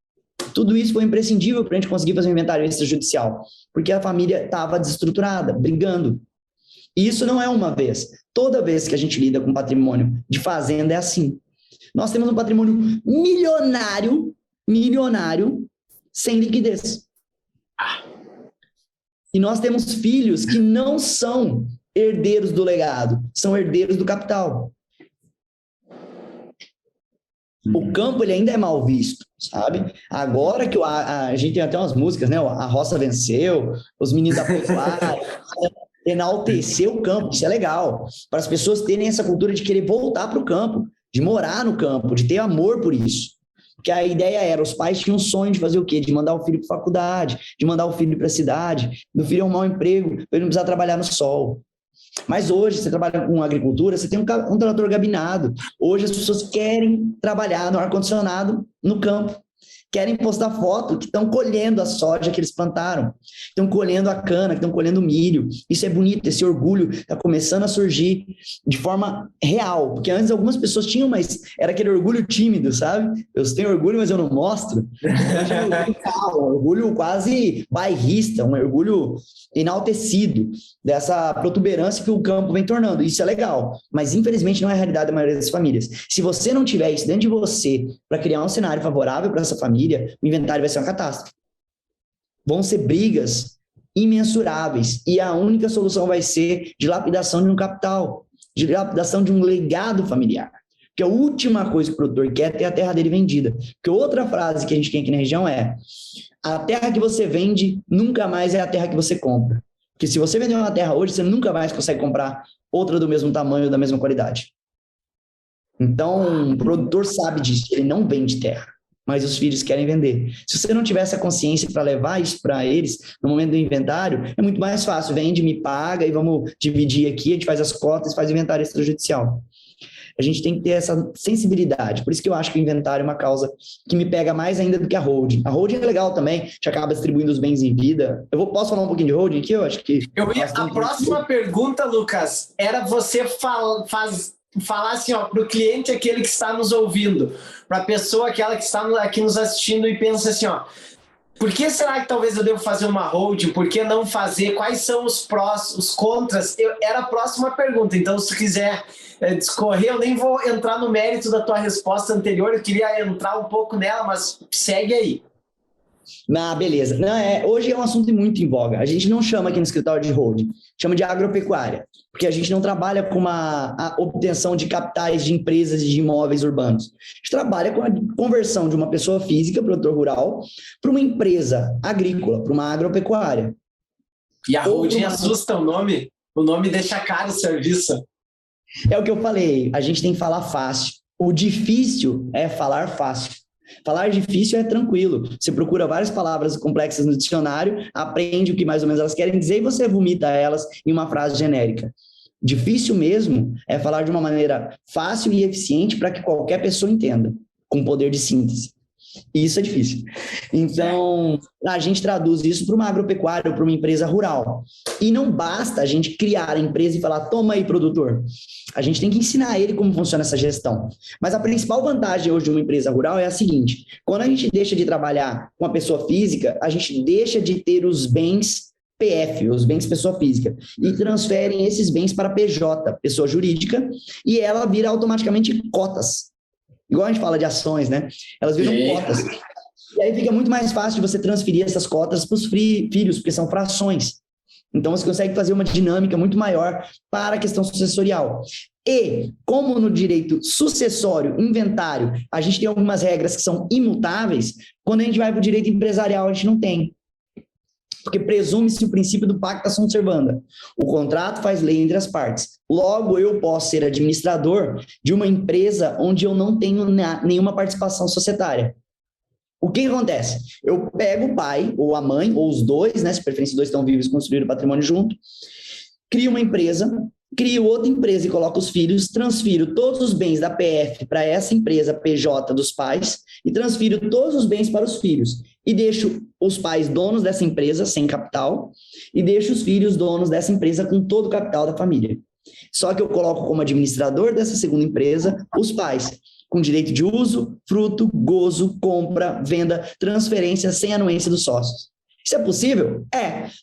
Tudo isso foi imprescindível para a gente conseguir fazer um inventário extrajudicial, porque a família estava desestruturada, brigando. E isso não é uma vez. Toda vez que a gente lida com patrimônio de fazenda é assim. Nós temos um patrimônio milionário, sem liquidez. E nós temos filhos que não são herdeiros do legado, são herdeiros do capital. O campo ele ainda é mal visto, sabe? Agora que a gente tem até umas músicas, né? A roça venceu, os meninos da pecuária, enaltecer o campo, isso é legal, para as pessoas terem essa cultura de querer voltar para o campo, de morar no campo, de ter amor por isso. Porque a ideia era, os pais tinham um sonho de fazer o quê? De mandar o filho para a faculdade, de mandar o filho para a cidade, do filho arrumar um emprego, para ele não precisar trabalhar no sol. Mas hoje, você trabalha com agricultura, você tem um trator gabinado. Hoje as pessoas querem trabalhar no ar-condicionado no campo. Querem postar foto que estão colhendo a soja que eles plantaram, estão colhendo a cana, que estão colhendo o milho. Isso é bonito, esse orgulho está começando a surgir de forma real, porque antes algumas pessoas tinham, mas era aquele orgulho tímido, sabe? Eu tenho orgulho, mas eu não mostro. Hoje é um orgulho quase bairrista, um orgulho enaltecido dessa protuberância que o campo vem tornando. Isso é legal, mas infelizmente não é a realidade da maioria das famílias. Se você não tiver isso dentro de você para criar um cenário favorável para essa família, o inventário vai ser uma catástrofe. Vão ser brigas imensuráveis. E a única solução vai ser dilapidação de um capital, dilapidação de um legado familiar. Porque a última coisa que o produtor quer é ter a terra dele vendida. Porque outra frase que a gente tem aqui na região é: a terra que você vende nunca mais é a terra que você compra. Porque se você vender uma terra hoje, você nunca mais consegue comprar outra do mesmo tamanho, da mesma qualidade. Então, o produtor sabe disso, ele não vende terra, mas os filhos querem vender. Se você não tiver essa consciência para levar isso para eles, no momento do inventário, é muito mais fácil. Vende, me paga e vamos dividir aqui, a gente faz as cotas, faz o inventário extrajudicial. A gente tem que ter essa sensibilidade. Por isso que eu acho que o inventário é uma causa que me pega mais ainda do que a holding. A holding é legal também, a gente acaba distribuindo os bens em vida. Posso falar um pouquinho de holding aqui? Eu acho que... A próxima pergunta, Lucas, era você falar assim, para o cliente, aquele que está nos ouvindo, para a pessoa, aquela que está aqui nos assistindo e pensa assim, por que será que talvez eu devo fazer uma holding? Por que não fazer? Quais são os prós, os contras? Era a próxima pergunta, então se tu quiser discorrer, eu nem vou entrar no mérito da tua resposta anterior, eu queria entrar um pouco nela, mas segue aí. Beleza. Hoje é um assunto muito em voga. A gente não chama aqui no escritório de holding, chama de agropecuária, porque a gente não trabalha com a obtenção de capitais de empresas e de imóveis urbanos. A gente trabalha com a conversão de uma pessoa física, produtor rural, para uma empresa agrícola, para uma agropecuária. E a holding assusta o nome? O nome deixa caro o serviço. É o que eu falei, a gente tem que falar fácil. O difícil é falar fácil. Falar difícil é tranquilo. Você procura várias palavras complexas no dicionário, aprende o que mais ou menos elas querem dizer e você vomita elas em uma frase genérica. Difícil mesmo é falar de uma maneira fácil e eficiente para que qualquer pessoa entenda, com poder de síntese. Isso é difícil. Então, a gente traduz isso para uma agropecuária ou para uma empresa rural. E não basta a gente criar a empresa e falar, toma aí, produtor. A gente tem que ensinar ele como funciona essa gestão. Mas a principal vantagem hoje de uma empresa rural é a seguinte: quando a gente deixa de trabalhar com a pessoa física, a gente deixa de ter os bens PF, os bens pessoa física, e transferem esses bens para PJ, pessoa jurídica, e ela vira automaticamente cotas. Igual a gente fala de ações, né? Elas viram cotas. E aí fica muito mais fácil de você transferir essas cotas para os filhos, porque são frações. Então, você consegue fazer uma dinâmica muito maior para a questão sucessorial. E, como no direito sucessório, inventário, a gente tem algumas regras que são imutáveis, quando a gente vai para o direito empresarial, a gente não tem. Porque presume-se o princípio do pacta sunt servanda. O contrato faz lei entre as partes. Logo, eu posso ser administrador de uma empresa onde eu não tenho nenhuma participação societária. O que acontece? Eu pego o pai, ou a mãe, ou os dois, né? Se preferência os dois estão vivos, construíram patrimônio junto, crio uma empresa, crio outra empresa e coloco os filhos, transfiro todos os bens da PF para essa empresa PJ dos pais e transfiro todos os bens para os filhos. E deixo os pais donos dessa empresa sem capital e deixo os filhos donos dessa empresa com todo o capital da família. Só que eu coloco como administrador dessa segunda empresa os pais, com direito de uso, fruto, gozo, compra, venda, transferência sem anuência dos sócios. Isso é possível?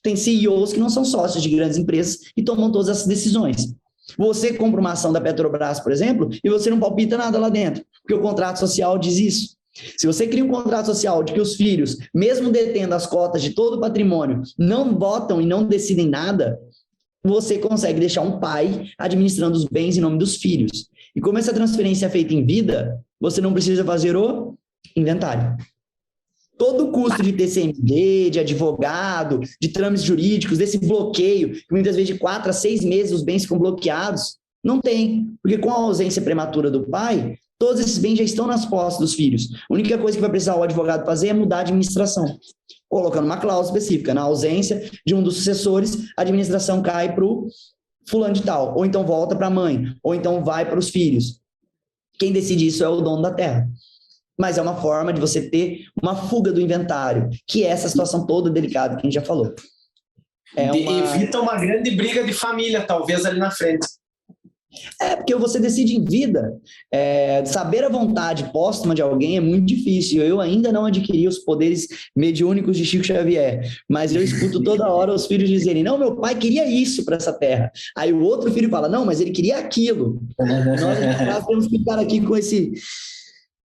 Tem CEOs que não são sócios de grandes empresas e tomam todas essas decisões. Você compra uma ação da Petrobras, por exemplo, e você não palpita nada lá dentro, porque o contrato social diz isso. Se você cria um contrato social de que os filhos, mesmo detendo as cotas de todo o patrimônio, não votam e não decidem nada, você consegue deixar um pai administrando os bens em nome dos filhos. E como essa transferência é feita em vida, você não precisa fazer o inventário. Todo o custo de TCMD, de advogado, de trâmites jurídicos, desse bloqueio, que muitas vezes de 4 a 6 meses os bens ficam bloqueados, não tem. Porque com a ausência prematura do pai, todos esses bens já estão nas posses dos filhos. A única coisa que vai precisar o advogado fazer é mudar a administração, colocando uma cláusula específica. Na ausência de um dos sucessores, a administração cai para o fulano de tal, ou então volta para a mãe, ou então vai para os filhos. Quem decide isso é o dono da terra. Mas é uma forma de você ter uma fuga do inventário, que é essa situação toda delicada que a gente já falou. Evita uma grande briga de família, talvez, ali na frente. Porque você decide em vida. Saber a vontade póstuma de alguém é muito difícil. Eu ainda não adquiri os poderes mediúnicos de Chico Xavier, mas eu escuto toda hora os filhos dizerem: não, meu pai queria isso para essa terra. Aí o outro filho fala: não, mas ele queria aquilo. Nós temos que ficar aqui com esse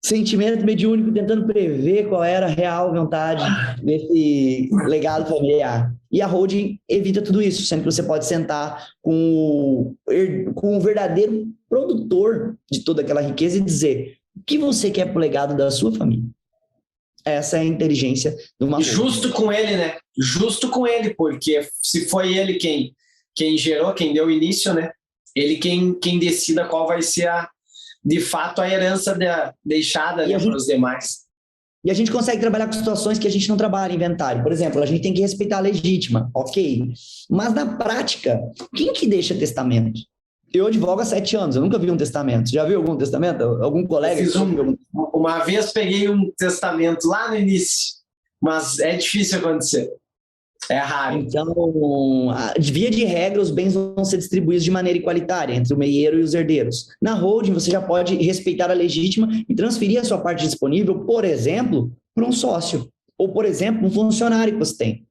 sentimento mediúnico tentando prever qual era a real vontade desse legado familiar. E a holding evita tudo isso, sendo que você pode sentar com o verdadeiro produtor de toda aquela riqueza e dizer o que você quer para o legado da sua família. Essa é a inteligência de uma holding. Justo com ele, né? Justo com ele, porque se foi ele quem gerou, quem deu início, né? Ele quem decida qual vai ser, de fato, a herança deixada, né, para os demais. E a gente consegue trabalhar com situações que a gente não trabalha em inventário. Por exemplo, a gente tem que respeitar a legítima, ok. Mas na prática, quem que deixa testamento? Eu advogo há 7 anos, eu nunca vi um testamento. Já viu algum testamento? Algum colega? Uma vez peguei um testamento lá no início, mas é difícil acontecer. É raro. Então, via de regra, os bens vão ser distribuídos de maneira igualitária entre o meieiro e os herdeiros. Na holding, você já pode respeitar a legítima e transferir a sua parte disponível, por exemplo, para um sócio. Ou, por exemplo, um funcionário que você tem.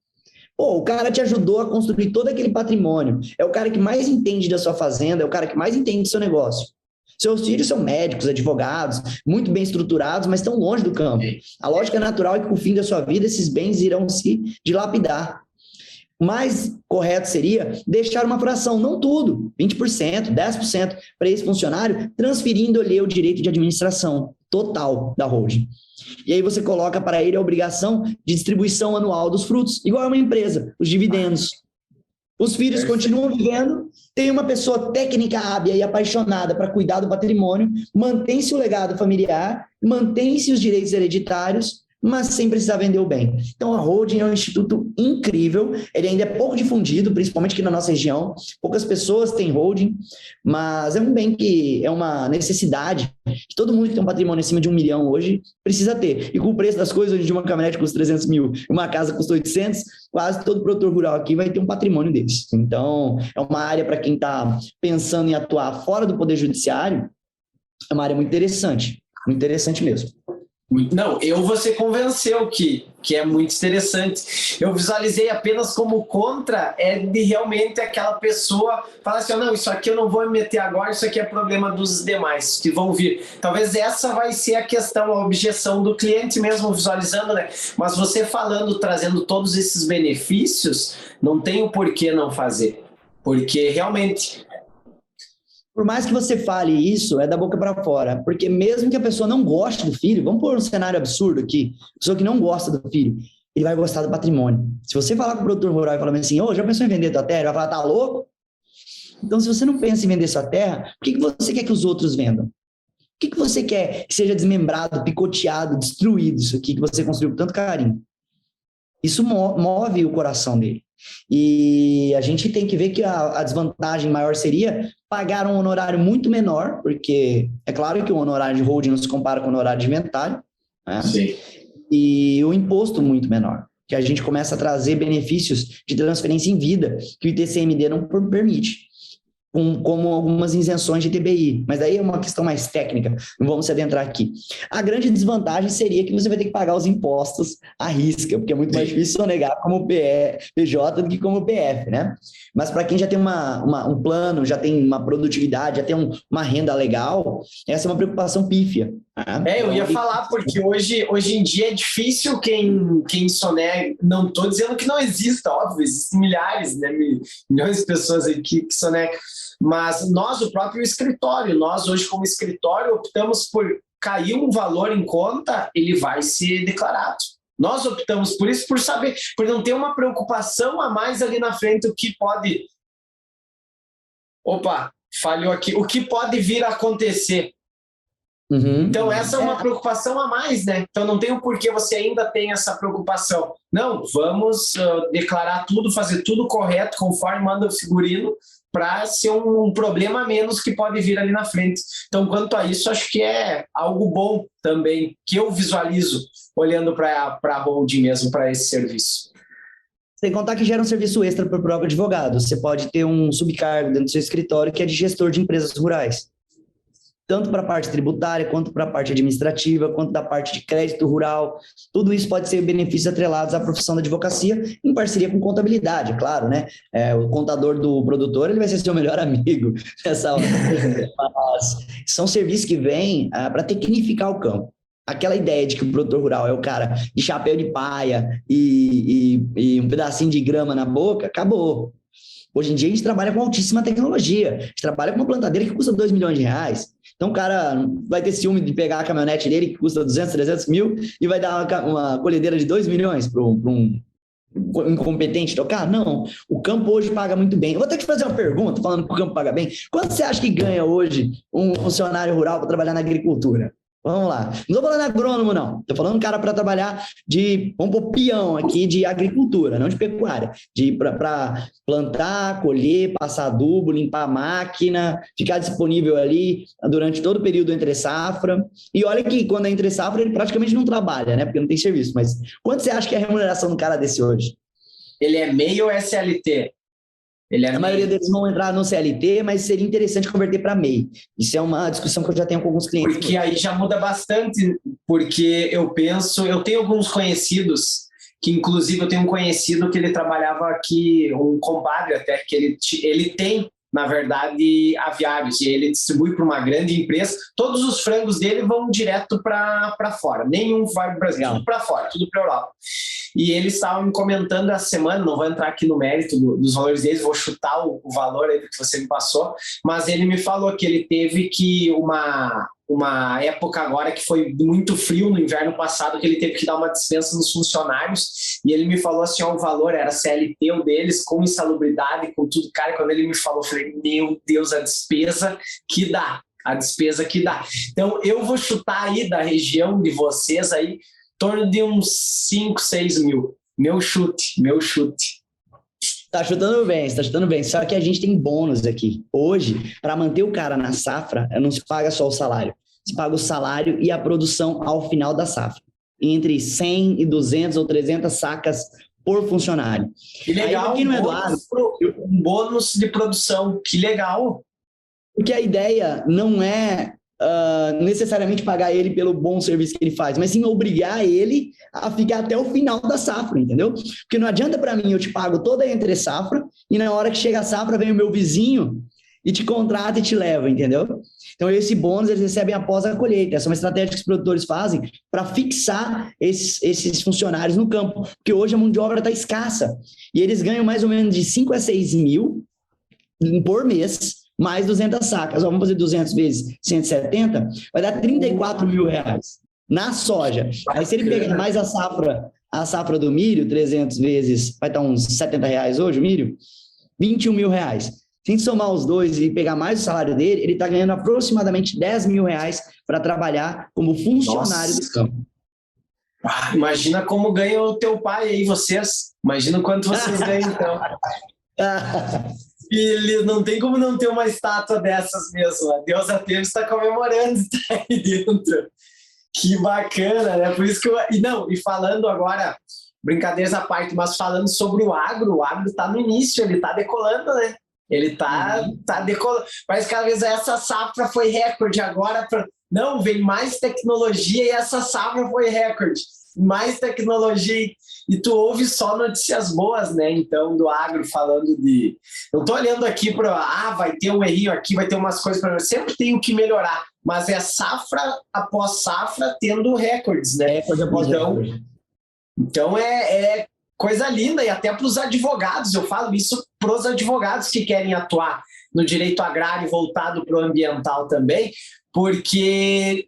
Pô, o cara te ajudou a construir todo aquele patrimônio. É o cara que mais entende da sua fazenda, é o cara que mais entende do seu negócio. Seus filhos são médicos, advogados, muito bem estruturados, mas estão longe do campo. A lógica natural é que, com o fim da sua vida, esses bens irão se dilapidar. O mais correto seria deixar uma fração, não tudo, 20%, 10% para esse funcionário, transferindo-lhe o direito de administração total da holding. E aí você coloca para ele a obrigação de distribuição anual dos frutos, igual a uma empresa, os dividendos. Os filhos continuam vivendo, tem uma pessoa técnica, hábil e apaixonada para cuidar do patrimônio, mantém-se o legado familiar, mantém-se os direitos hereditários, mas sem precisar vender o bem. Então, a holding é um instituto incrível, ele ainda é pouco difundido, principalmente aqui na nossa região, poucas pessoas têm holding, mas é um bem que é uma necessidade que todo mundo que tem um patrimônio acima de 1 milhão hoje precisa ter. E com o preço das coisas, hoje de uma caminhonete custa 300 mil, uma casa custa 800, quase todo produtor rural aqui vai ter um patrimônio desse. Então, é uma área para quem está pensando em atuar fora do poder judiciário, é uma área muito interessante mesmo. Não, você convenceu que é muito interessante. Eu visualizei apenas como contra de realmente aquela pessoa falar assim, não, isso aqui eu não vou me meter agora, isso aqui é problema dos demais que vão vir. Talvez essa vai ser a questão, a objeção do cliente mesmo visualizando, né? Mas você falando, trazendo todos esses benefícios, não tem o porquê não fazer. Porque realmente... Por mais que você fale isso, é da boca para fora. Porque mesmo que a pessoa não goste do filho, vamos pôr um cenário absurdo aqui, pessoa que não gosta do filho, ele vai gostar do patrimônio. Se você falar com o produtor rural e falar assim, já pensou em vender tua terra? Ele vai falar, tá louco? Então, se você não pensa em vender sua terra, por que você quer que os outros vendam? Por que você quer que seja desmembrado, picoteado, destruído isso aqui que você construiu com tanto carinho? Isso move o coração dele. E a gente tem que ver que a desvantagem maior seria pagar um honorário muito menor, porque é claro que o honorário de holding não se compara com o honorário de inventário, né? Sim. E o imposto muito menor, que a gente começa a trazer benefícios de transferência em vida, que o ITCMD não permite, como algumas isenções de TBI, mas aí é uma questão mais técnica, não vamos se adentrar aqui. A grande desvantagem seria que você vai ter que pagar os impostos à risca, porque é muito mais difícil sonegar como PJ do que como PF, né? Mas para quem já tem um plano, já tem uma produtividade, já tem uma renda legal, essa é uma preocupação pífia. Né? Eu ia falar, porque hoje em dia é difícil quem sonega, não estou dizendo que não exista, óbvio, existem milhares, né, milhões de pessoas aqui que sonegam, mas nós, o próprio escritório, nós hoje como escritório optamos por cair um valor em conta, ele vai ser declarado. Nós optamos por isso, por saber, por não ter uma preocupação a mais ali na frente, o que pode... Opa, falhou aqui. O que pode vir a acontecer. Uhum. Então, essa é uma preocupação a mais, né? Então, não tem o porquê você ainda tem essa preocupação. Não, vamos declarar tudo, fazer tudo correto, conforme manda o figurino, para ser um problema a menos que pode vir ali na frente. Então, quanto a isso, acho que é algo bom também, que eu visualizo olhando para a holding mesmo, para esse serviço. Sem contar que gera um serviço extra para o próprio advogado. Você pode ter um subcargo dentro do seu escritório que é de gestor de empresas rurais. Tanto para a parte tributária, quanto para a parte administrativa, quanto da parte de crédito rural. Tudo isso pode ser benefícios atrelados à profissão da advocacia, em parceria com contabilidade, é claro, né? O contador do produtor, ele vai ser seu melhor amigo nessa hora. Mas são serviços que vêm para tecnificar o campo. aquela ideia de que o produtor rural é o cara de chapéu de paia e um pedacinho de grama na boca, acabou. Hoje em dia a gente trabalha com altíssima tecnologia, a gente trabalha com uma plantadeira que custa 2 milhões de reais. Então o cara vai ter ciúme de pegar a caminhonete dele que custa 200, 300 mil e vai dar uma colhedeira de 2 milhões para um incompetente tocar? Não, o campo hoje paga muito bem. Eu vou ter que fazer uma pergunta, falando que o campo paga bem. Quanto você acha que ganha hoje um funcionário rural para trabalhar na agricultura? Vamos lá. Não estou falando agrônomo, não. Estou falando um cara para trabalhar vamos pôr peão aqui de agricultura, não de pecuária. Para plantar, colher, passar adubo, limpar a máquina, ficar disponível ali durante todo o período entre safra. E olha que quando é entre safra, ele praticamente não trabalha, né? Porque não tem serviço. Mas quanto você acha que é a remuneração do cara desse hoje? Ele é MEI ou SLT? A maioria deles vão entrar no CLT, mas seria interessante converter para MEI. Isso é uma discussão que eu já tenho com alguns clientes. Porque aí já muda bastante, porque eu tenho alguns conhecidos, que inclusive eu tenho um conhecido que ele trabalhava aqui, um compadre até, que ele tem, na verdade, aviários, e ele distribui para uma grande empresa. Todos os frangos dele vão direto para fora, nenhum vai para o Brasil, tudo para fora, tudo para a Europa. E eles estavam me comentando essa semana, não vou entrar aqui no mérito dos valores deles, vou chutar o valor aí que você me passou, mas ele me falou que ele teve que uma época agora que foi muito frio no inverno passado, que ele teve que dar uma dispensa nos funcionários, e ele me falou assim, ó, o valor era CLT o deles, com insalubridade, com tudo, cara, quando ele me falou, eu falei, meu Deus, a despesa que dá. Então, eu vou chutar aí da região de vocês aí, em torno de uns 5, 6 mil. Meu chute. Tá chutando bem. Só que a gente tem bônus aqui. Hoje, para manter o cara na safra, não se paga só o salário. Se paga o salário e a produção ao final da safra. Entre 100 e 200 ou 300 sacas por funcionário. Que legal, aqui no Eduardo, um bônus de produção. Que legal. Porque a ideia não é necessariamente pagar ele pelo bom serviço que ele faz, mas sim obrigar ele a ficar até o final da safra, entendeu? Porque não adianta para mim, eu te pago toda a entre safra e na hora que chega a safra vem o meu vizinho e te contrata e te leva, entendeu? Então esse bônus eles recebem após a colheita. Essa é uma estratégia que os produtores fazem para fixar esses funcionários no campo, porque hoje a mão de obra está escassa e eles ganham mais ou menos de 5 a 6 mil por mês, mais 200 sacas. Vamos fazer 200 vezes 170, vai dar 34 mil reais na soja. Aí se ele pegar mais a safra do milho, 300 vezes, vai estar uns 70 reais hoje o milho, 21 mil reais. Se a gente somar os dois e pegar mais o salário dele, ele está ganhando aproximadamente 10 mil reais para trabalhar como funcionário do campo. Imagina como ganha o teu pai aí, vocês. Imagina quanto vocês ganham, então. Ele não tem como não ter uma estátua dessas mesmo. A deusa Artemis está comemorando, está aí dentro. Que bacana, né? Por isso que e falando agora, brincadeiras à parte, mas falando sobre o agro está no início, ele está decolando, né? Ele tá decolando. Parece que cada vez essa safra foi recorde. Agora, não, vem mais tecnologia e essa safra foi recorde. Mais tecnologia. E tu ouve só notícias boas, né? Então, do agro, falando de... Eu tô olhando aqui para... vai ter um errinho aqui, vai ter umas coisas para... Sempre tem o que melhorar. Mas é safra após safra tendo recordes, né? Recorde após recorde. Então, é coisa linda. E até para os advogados, eu falo isso para os advogados que querem atuar no direito agrário voltado para o ambiental também, porque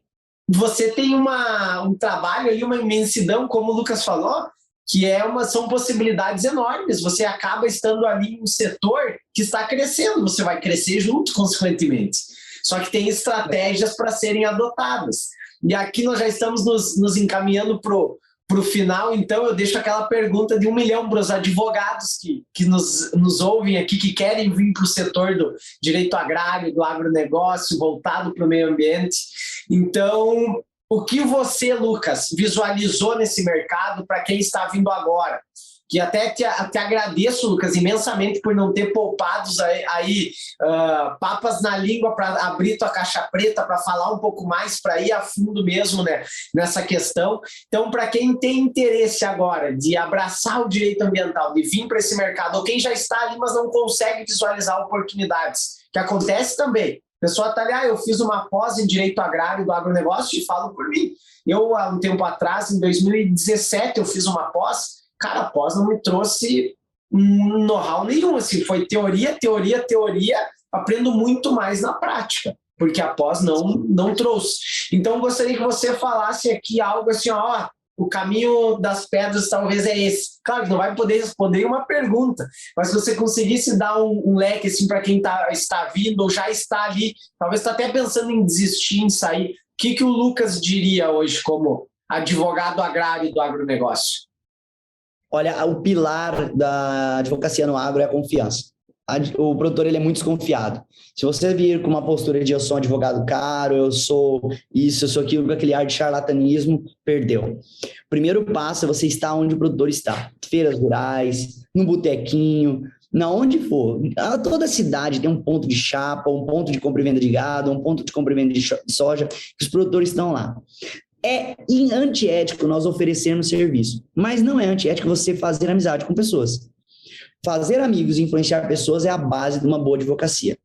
você tem um trabalho ali, uma imensidão, como o Lucas falou, que são possibilidades enormes. Você acaba estando ali em um setor que está crescendo, você vai crescer junto, consequentemente. Só que tem estratégias para serem adotadas. E aqui nós já estamos nos encaminhando para o final, então eu deixo aquela pergunta de 1 milhão para os advogados que nos ouvem aqui, que querem vir para o setor do direito agrário, do agronegócio, voltado para o meio ambiente. Então, o que você, Lucas, visualizou nesse mercado para quem está vindo agora? Que até te agradeço, Lucas, imensamente por não ter poupados aí papas na língua para abrir tua caixa preta, para falar um pouco mais, para ir a fundo mesmo, né, nessa questão. Então, para quem tem interesse agora de abraçar o direito ambiental, de vir para esse mercado, ou quem já está ali, mas não consegue visualizar oportunidades, que acontece também. O pessoa está ali, eu fiz uma pós em Direito Agrário do Agronegócio e falo por mim. Eu, há um tempo atrás, em 2017, eu fiz uma pós. Cara, a pós não me trouxe know-how nenhum, assim, foi teoria, aprendo muito mais na prática, porque a pós não trouxe. Então, gostaria que você falasse aqui algo assim, o caminho das pedras talvez é esse. Claro que não vai poder responder uma pergunta, mas se você conseguisse dar um leque assim, para quem está vindo ou já está ali, talvez está até pensando em desistir, em sair, o que o Lucas diria hoje como advogado agrário do agronegócio? Olha, o pilar da advocacia no agro é a confiança. O produtor ele é muito desconfiado. Se você vir com uma postura de eu sou um advogado caro, eu sou isso, eu sou aquilo, com aquele ar de charlatanismo, perdeu. O primeiro passo é você estar onde o produtor está. Feiras rurais, no botequinho, na onde for. Toda cidade tem um ponto de chapa, um ponto de compra e venda de gado, um ponto de compra e venda de soja, que os produtores estão lá. É antiético nós oferecermos serviço, mas não é antiético você fazer amizade com pessoas. Fazer amigos e influenciar pessoas é a base de uma boa advocacia.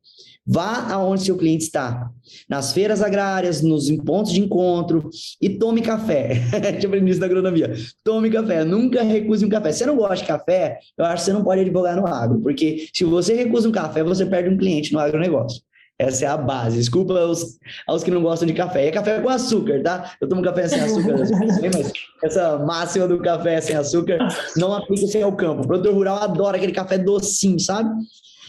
Vá aonde seu cliente está, nas feiras agrárias, nos pontos de encontro e tome café. Eu aprendi isso na agronomia. Tome café, nunca recuse um café. Se você não gosta de café, eu acho que você não pode advogar no agro, porque se você recusa um café, você perde um cliente no agronegócio. Essa é a base. Desculpa aos que não gostam de café. É café com açúcar, tá? Eu tomo café sem açúcar, mas essa máxima do café sem açúcar não aplica-se ao campo. O produtor rural adora aquele café docinho, sabe?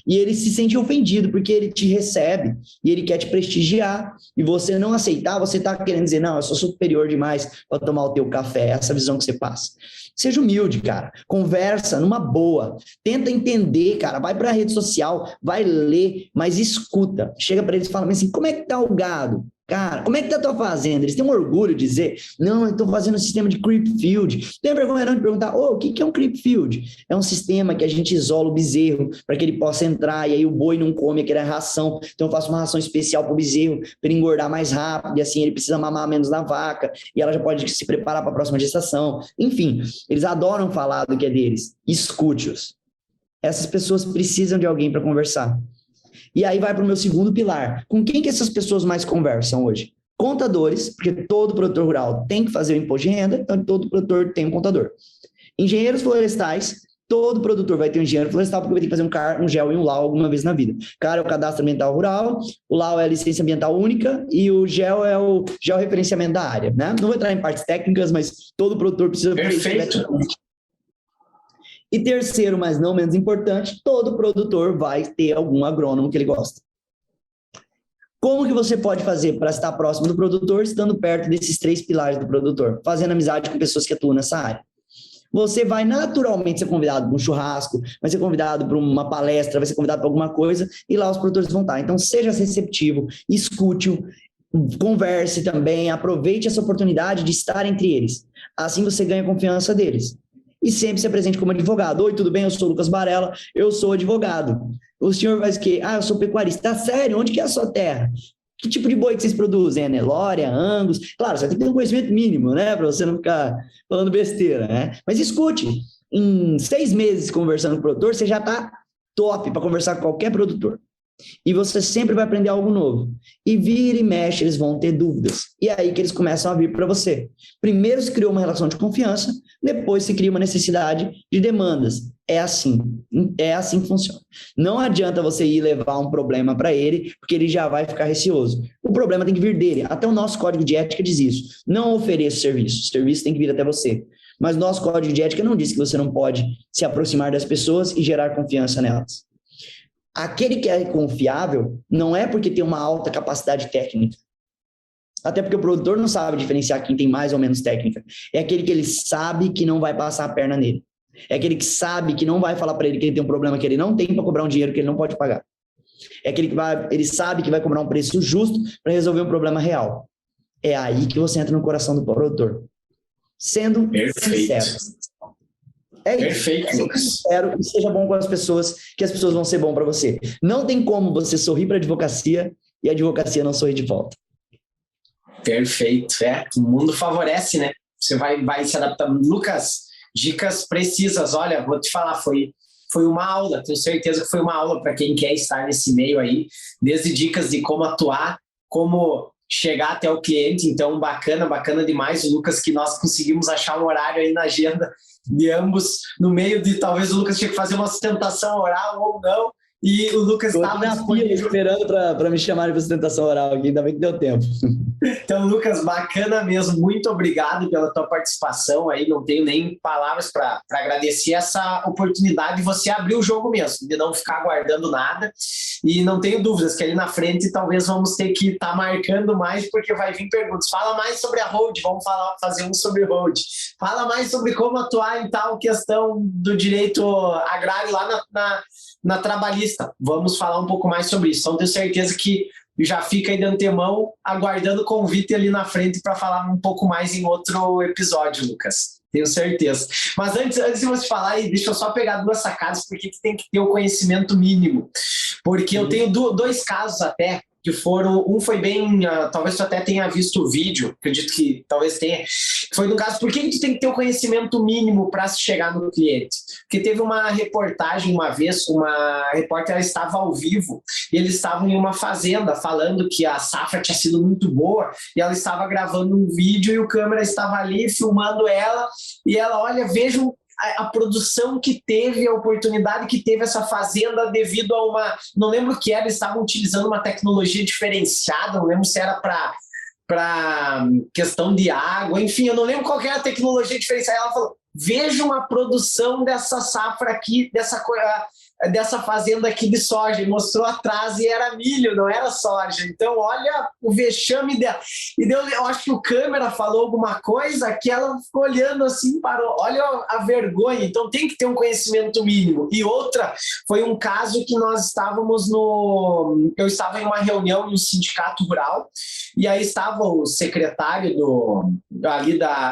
E ele se sente ofendido porque ele te recebe e ele quer te prestigiar. E você não aceitar, você está querendo dizer, não, eu sou superior demais para tomar o teu café. Essa visão que você passa. Seja humilde, cara. Conversa numa boa. Tenta entender, cara. Vai para a rede social, vai ler, mas escuta. Chega para eles e fala assim, como é que tá o gado? Cara, como é que tá a tua fazenda? Eles têm um orgulho de dizer, não, eu estou fazendo um sistema de creep field. Tem vergonha não de perguntar, o que é um creep field? É um sistema que a gente isola o bezerro para que ele possa entrar e aí o boi não come aquela ração. Então eu faço uma ração especial para o bezerro, para ele engordar mais rápido e assim ele precisa mamar menos na vaca e ela já pode se preparar para a próxima gestação. Enfim, eles adoram falar do que é deles. Escute-os. Essas pessoas precisam de alguém para conversar. E aí vai para o meu segundo pilar. Com quem que essas pessoas mais conversam hoje? Contadores, porque todo produtor rural tem que fazer o imposto de renda, então todo produtor tem um contador. Engenheiros florestais, todo produtor vai ter um engenheiro florestal, porque vai ter que fazer um GEL e um LAU alguma vez na vida. CAR é o cadastro ambiental rural, o LAU é a licença ambiental única e o GEL é o georreferenciamento da área, né? Não vou entrar em partes técnicas, mas todo produtor precisa... Perfeito. E terceiro, mas não menos importante, todo produtor vai ter algum agrônomo que ele gosta. Como que você pode fazer para estar próximo do produtor, estando perto desses 3 pilares do produtor? Fazendo amizade com pessoas que atuam nessa área. Você vai naturalmente ser convidado para um churrasco, vai ser convidado para uma palestra, vai ser convidado para alguma coisa, e lá os produtores vão estar. Então, seja receptivo, escute-o, converse também, aproveite essa oportunidade de estar entre eles. Assim você ganha a confiança deles. E sempre se apresente como advogado. Oi, tudo bem? Eu sou o Lucas Barella, eu sou advogado. O senhor vai dizer, eu sou pecuarista. Tá sério? Onde que é a sua terra? Que tipo de boi que vocês produzem? É Nelore, Angus? Claro, você tem que ter um conhecimento mínimo, né? Para você não ficar falando besteira, né? Mas escute, em 6 meses conversando com o produtor, você já está top para conversar com qualquer produtor. E você sempre vai aprender algo novo. E vira e mexe, eles vão ter dúvidas. E é aí que eles começam a vir para você. Primeiro se criou uma relação de confiança, depois se cria uma necessidade de demandas. É assim que funciona. Não adianta você ir levar um problema para ele, porque ele já vai ficar receoso. O problema tem que vir dele. Até o nosso código de ética diz isso. Não ofereça serviço. O serviço tem que vir até você. Mas nosso código de ética não diz que você não pode se aproximar das pessoas e gerar confiança nelas. Aquele que é confiável não é porque tem uma alta capacidade técnica. Até porque o produtor não sabe diferenciar quem tem mais ou menos técnica. É aquele que ele sabe que não vai passar a perna nele. É aquele que sabe que não vai falar para ele que ele tem um problema que ele não tem para cobrar um dinheiro que ele não pode pagar. É aquele que ele sabe que vai cobrar um preço justo para resolver um problema real. É aí que você entra no coração do produtor. Sendo sincero. É isso. Perfeito, Lucas. Espero que seja bom com as pessoas, que as pessoas vão ser bom para você. Não tem como você sorrir para a advocacia e a advocacia não sorrir de volta. Perfeito. O mundo favorece, né? Você vai se adaptando. Lucas, dicas precisas. Olha, vou te falar, foi foi uma aula, tenho certeza que foi uma aula para quem quer estar nesse meio aí, desde dicas de como atuar, como chegar até o cliente. Então, bacana demais, o Lucas, que nós conseguimos achar um horário aí na agenda de ambos, no meio de talvez o Lucas tinha que fazer uma sustentação oral ou não, e o Lucas estava na fila esperando para me chamarem para sustentação oral aqui, ainda bem que deu tempo. Então, Lucas, bacana mesmo, muito obrigado pela tua participação aí, não tenho nem palavras para agradecer essa oportunidade de você abrir o jogo mesmo, de não ficar guardando nada, e não tenho dúvidas que ali na frente talvez vamos ter que estar marcando mais, porque vai vir perguntas, fala mais sobre a Hold, vamos fazer um sobre Hold, fala mais sobre como atuar em tal questão do direito agrário lá na trabalhista, vamos falar um pouco mais sobre isso, então tenho certeza que já fica aí de antemão aguardando o convite ali na frente para falar um pouco mais em outro episódio, Lucas. Tenho certeza. Mas antes de você falar, deixa eu só pegar 2 sacadas, porque tem que ter o conhecimento mínimo. Porque eu tenho 2 casos até, que foram, um foi bem, talvez tu até tenha visto o vídeo, acredito que talvez tenha, foi no caso, por que tu tem que ter o conhecimento mínimo para se chegar no cliente? Porque teve uma reportagem uma vez, uma repórter estava ao vivo, e eles estavam em uma fazenda falando que a safra tinha sido muito boa, e ela estava gravando um vídeo e o câmera estava ali filmando ela, e ela, olha, vejam a produção que teve, a oportunidade que teve essa fazenda devido a uma... Não lembro o que era, eles estavam utilizando uma tecnologia diferenciada, não lembro se era para questão de água, enfim, eu não lembro qual era a tecnologia diferenciada. Ela falou, vejam a produção dessa safra aqui, dessa fazenda aqui de soja, e mostrou atrás e era milho, não era soja. Então, olha o vexame dela. E eu acho que o câmera falou alguma coisa que ela ficou olhando assim, parou. Olha a vergonha. Então, tem que ter um conhecimento mínimo. E outra, foi um caso que nós estávamos eu estava em uma reunião no sindicato rural, e aí estava o secretário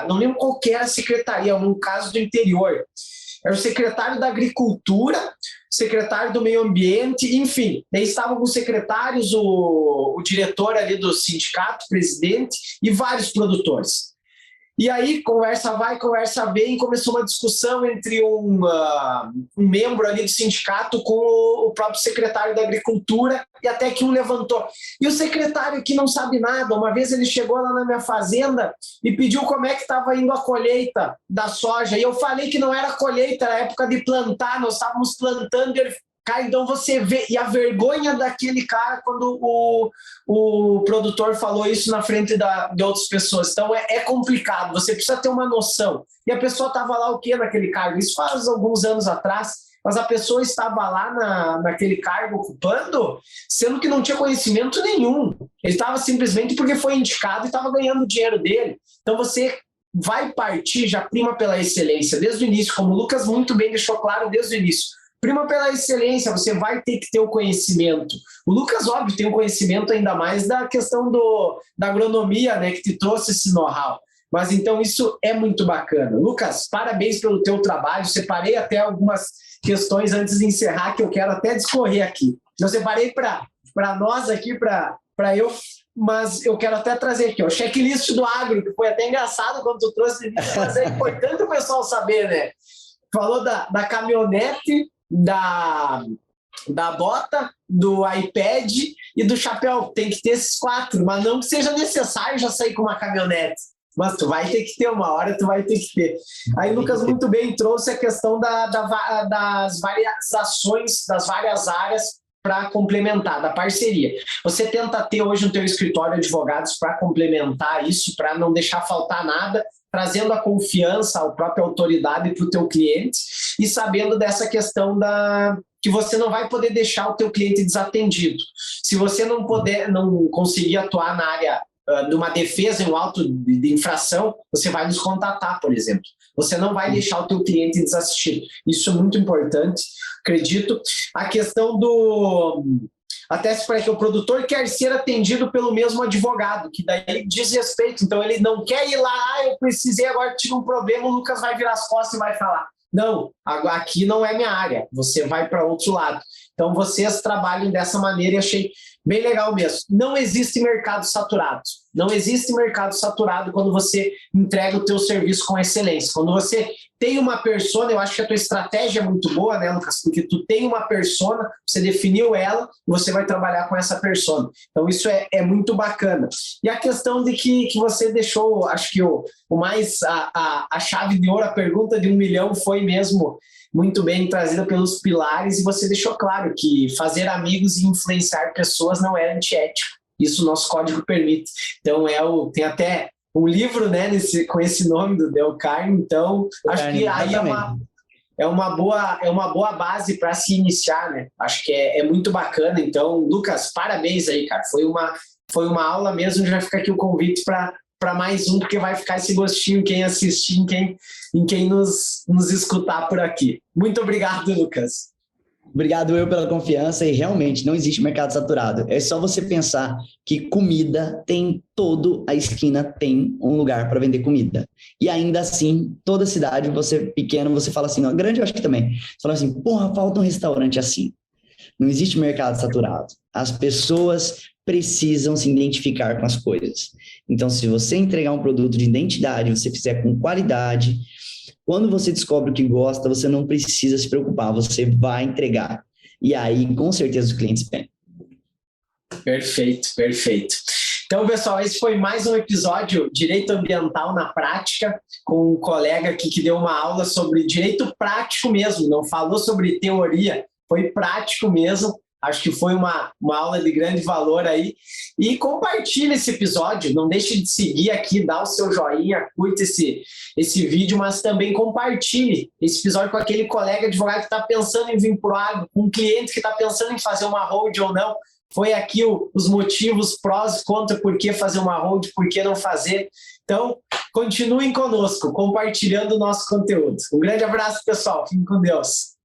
não lembro qual que era a secretaria, no caso do interior. Era o secretário da Agricultura, secretário do Meio Ambiente, enfim. Daí estavam com os secretários, o diretor ali do sindicato, presidente, e vários produtores. E aí, conversa vai, conversa vem, começou uma discussão entre um membro ali do sindicato com o próprio secretário da Agricultura, e até que um levantou. E o secretário que não sabe nada, uma vez ele chegou lá na minha fazenda e pediu como é que estava indo a colheita da soja, e eu falei que não era colheita, era época de plantar, nós estávamos plantando, e ele... Cara, então você vê, e a vergonha daquele cara quando o produtor falou isso na frente de outras pessoas. Então é complicado, você precisa ter uma noção. E a pessoa estava lá o quê naquele cargo? Isso faz alguns anos atrás, mas a pessoa estava lá naquele cargo ocupando, sendo que não tinha conhecimento nenhum. Ele estava simplesmente porque foi indicado e estava ganhando o dinheiro dele. Então você vai partir, já prima pela excelência desde o início, como o Lucas muito bem deixou claro desde o início. Prima pela excelência, você vai ter que ter o conhecimento. O Lucas, óbvio, tem um conhecimento ainda mais da questão da agronomia, né, que te trouxe esse know-how. Mas então isso é muito bacana. Lucas, parabéns pelo teu trabalho. Separei até algumas questões antes de encerrar que eu quero até discorrer aqui. Eu separei para nós aqui, para eu, mas eu quero até trazer aqui o checklist do agro, que foi até engraçado quando tu trouxe, mas é importante o pessoal saber, né? Falou da caminhonete, da bota, do iPad e do chapéu. Tem que ter esses 4, mas não que seja necessário já sair com uma caminhonete. Mas tu vai ter que ter, uma hora tu vai ter que ter. Aí Lucas muito bem trouxe a questão das várias ações, das várias áreas para complementar, da parceria. Você tenta ter hoje no teu escritório advogados para complementar isso, para não deixar faltar nada, trazendo a confiança, a própria autoridade para o teu cliente e sabendo dessa questão que você não vai poder deixar o teu cliente desatendido. Se você não conseguir atuar na área de uma defesa em um auto de infração, você vai nos contatar, por exemplo. Você não vai deixar o teu cliente desassistido. Isso é muito importante, acredito. A questão até se parece que o produtor quer ser atendido pelo mesmo advogado, que daí diz respeito. Então, ele não quer ir lá, eu precisei, agora tive um problema, o Lucas vai virar as costas e vai falar. Não, aqui não é minha área, você vai para outro lado. Então, vocês trabalham dessa maneira e achei bem legal mesmo. Não existe mercado saturado. Não existe mercado saturado quando você entrega o teu serviço com excelência. Quando você tem uma persona, eu acho que a tua estratégia é muito boa, né, Lucas? Porque tu tem uma persona, você definiu ela, você vai trabalhar com essa persona. Então, isso é muito bacana. E a questão de que você deixou, acho que o mais, a chave de ouro, a pergunta de 1 milhão foi mesmo muito bem trazida pelos pilares, e você deixou claro que fazer amigos e influenciar pessoas não é antiético. Isso o nosso código permite. Então, tem até um livro, né, com esse nome do Dale Carnegie. Então, acho que aí é uma boa base para se iniciar, né? Acho que é muito bacana. Então, Lucas, parabéns aí, cara. Foi uma aula mesmo. Já fica aqui o convite para mais um, porque vai ficar esse gostinho em quem assistir, em quem nos escutar por aqui. Muito obrigado, Lucas. Obrigado eu pela confiança, e realmente não existe mercado saturado. É só você pensar que comida tem a esquina tem um lugar para vender comida. E ainda assim, toda cidade, você pequeno, você fala assim, não, grande eu acho que também, você fala assim, porra, falta um restaurante assim. Não existe mercado saturado. As pessoas precisam se identificar com as coisas. Então, se você entregar um produto de identidade, você fizer com qualidade, quando você descobre o que gosta, você não precisa se preocupar, você vai entregar. E aí, com certeza, os clientes vêm. Perfeito, perfeito. Então, pessoal, esse foi mais um episódio Direito Ambiental na Prática, com um colega aqui que deu uma aula sobre direito prático mesmo, não falou sobre teoria, foi prático mesmo. Acho que foi uma aula de grande valor aí. E compartilhe esse episódio, não deixe de seguir aqui, dá o seu joinha, curta esse vídeo, mas também compartilhe esse episódio com aquele colega advogado que está pensando em vir para o agro, com um cliente que está pensando em fazer uma hold ou não. Foi aqui os motivos, prós e contras, por que fazer uma hold, por que não fazer. Então, continuem conosco, compartilhando o nosso conteúdo. Um grande abraço, pessoal. Fiquem com Deus.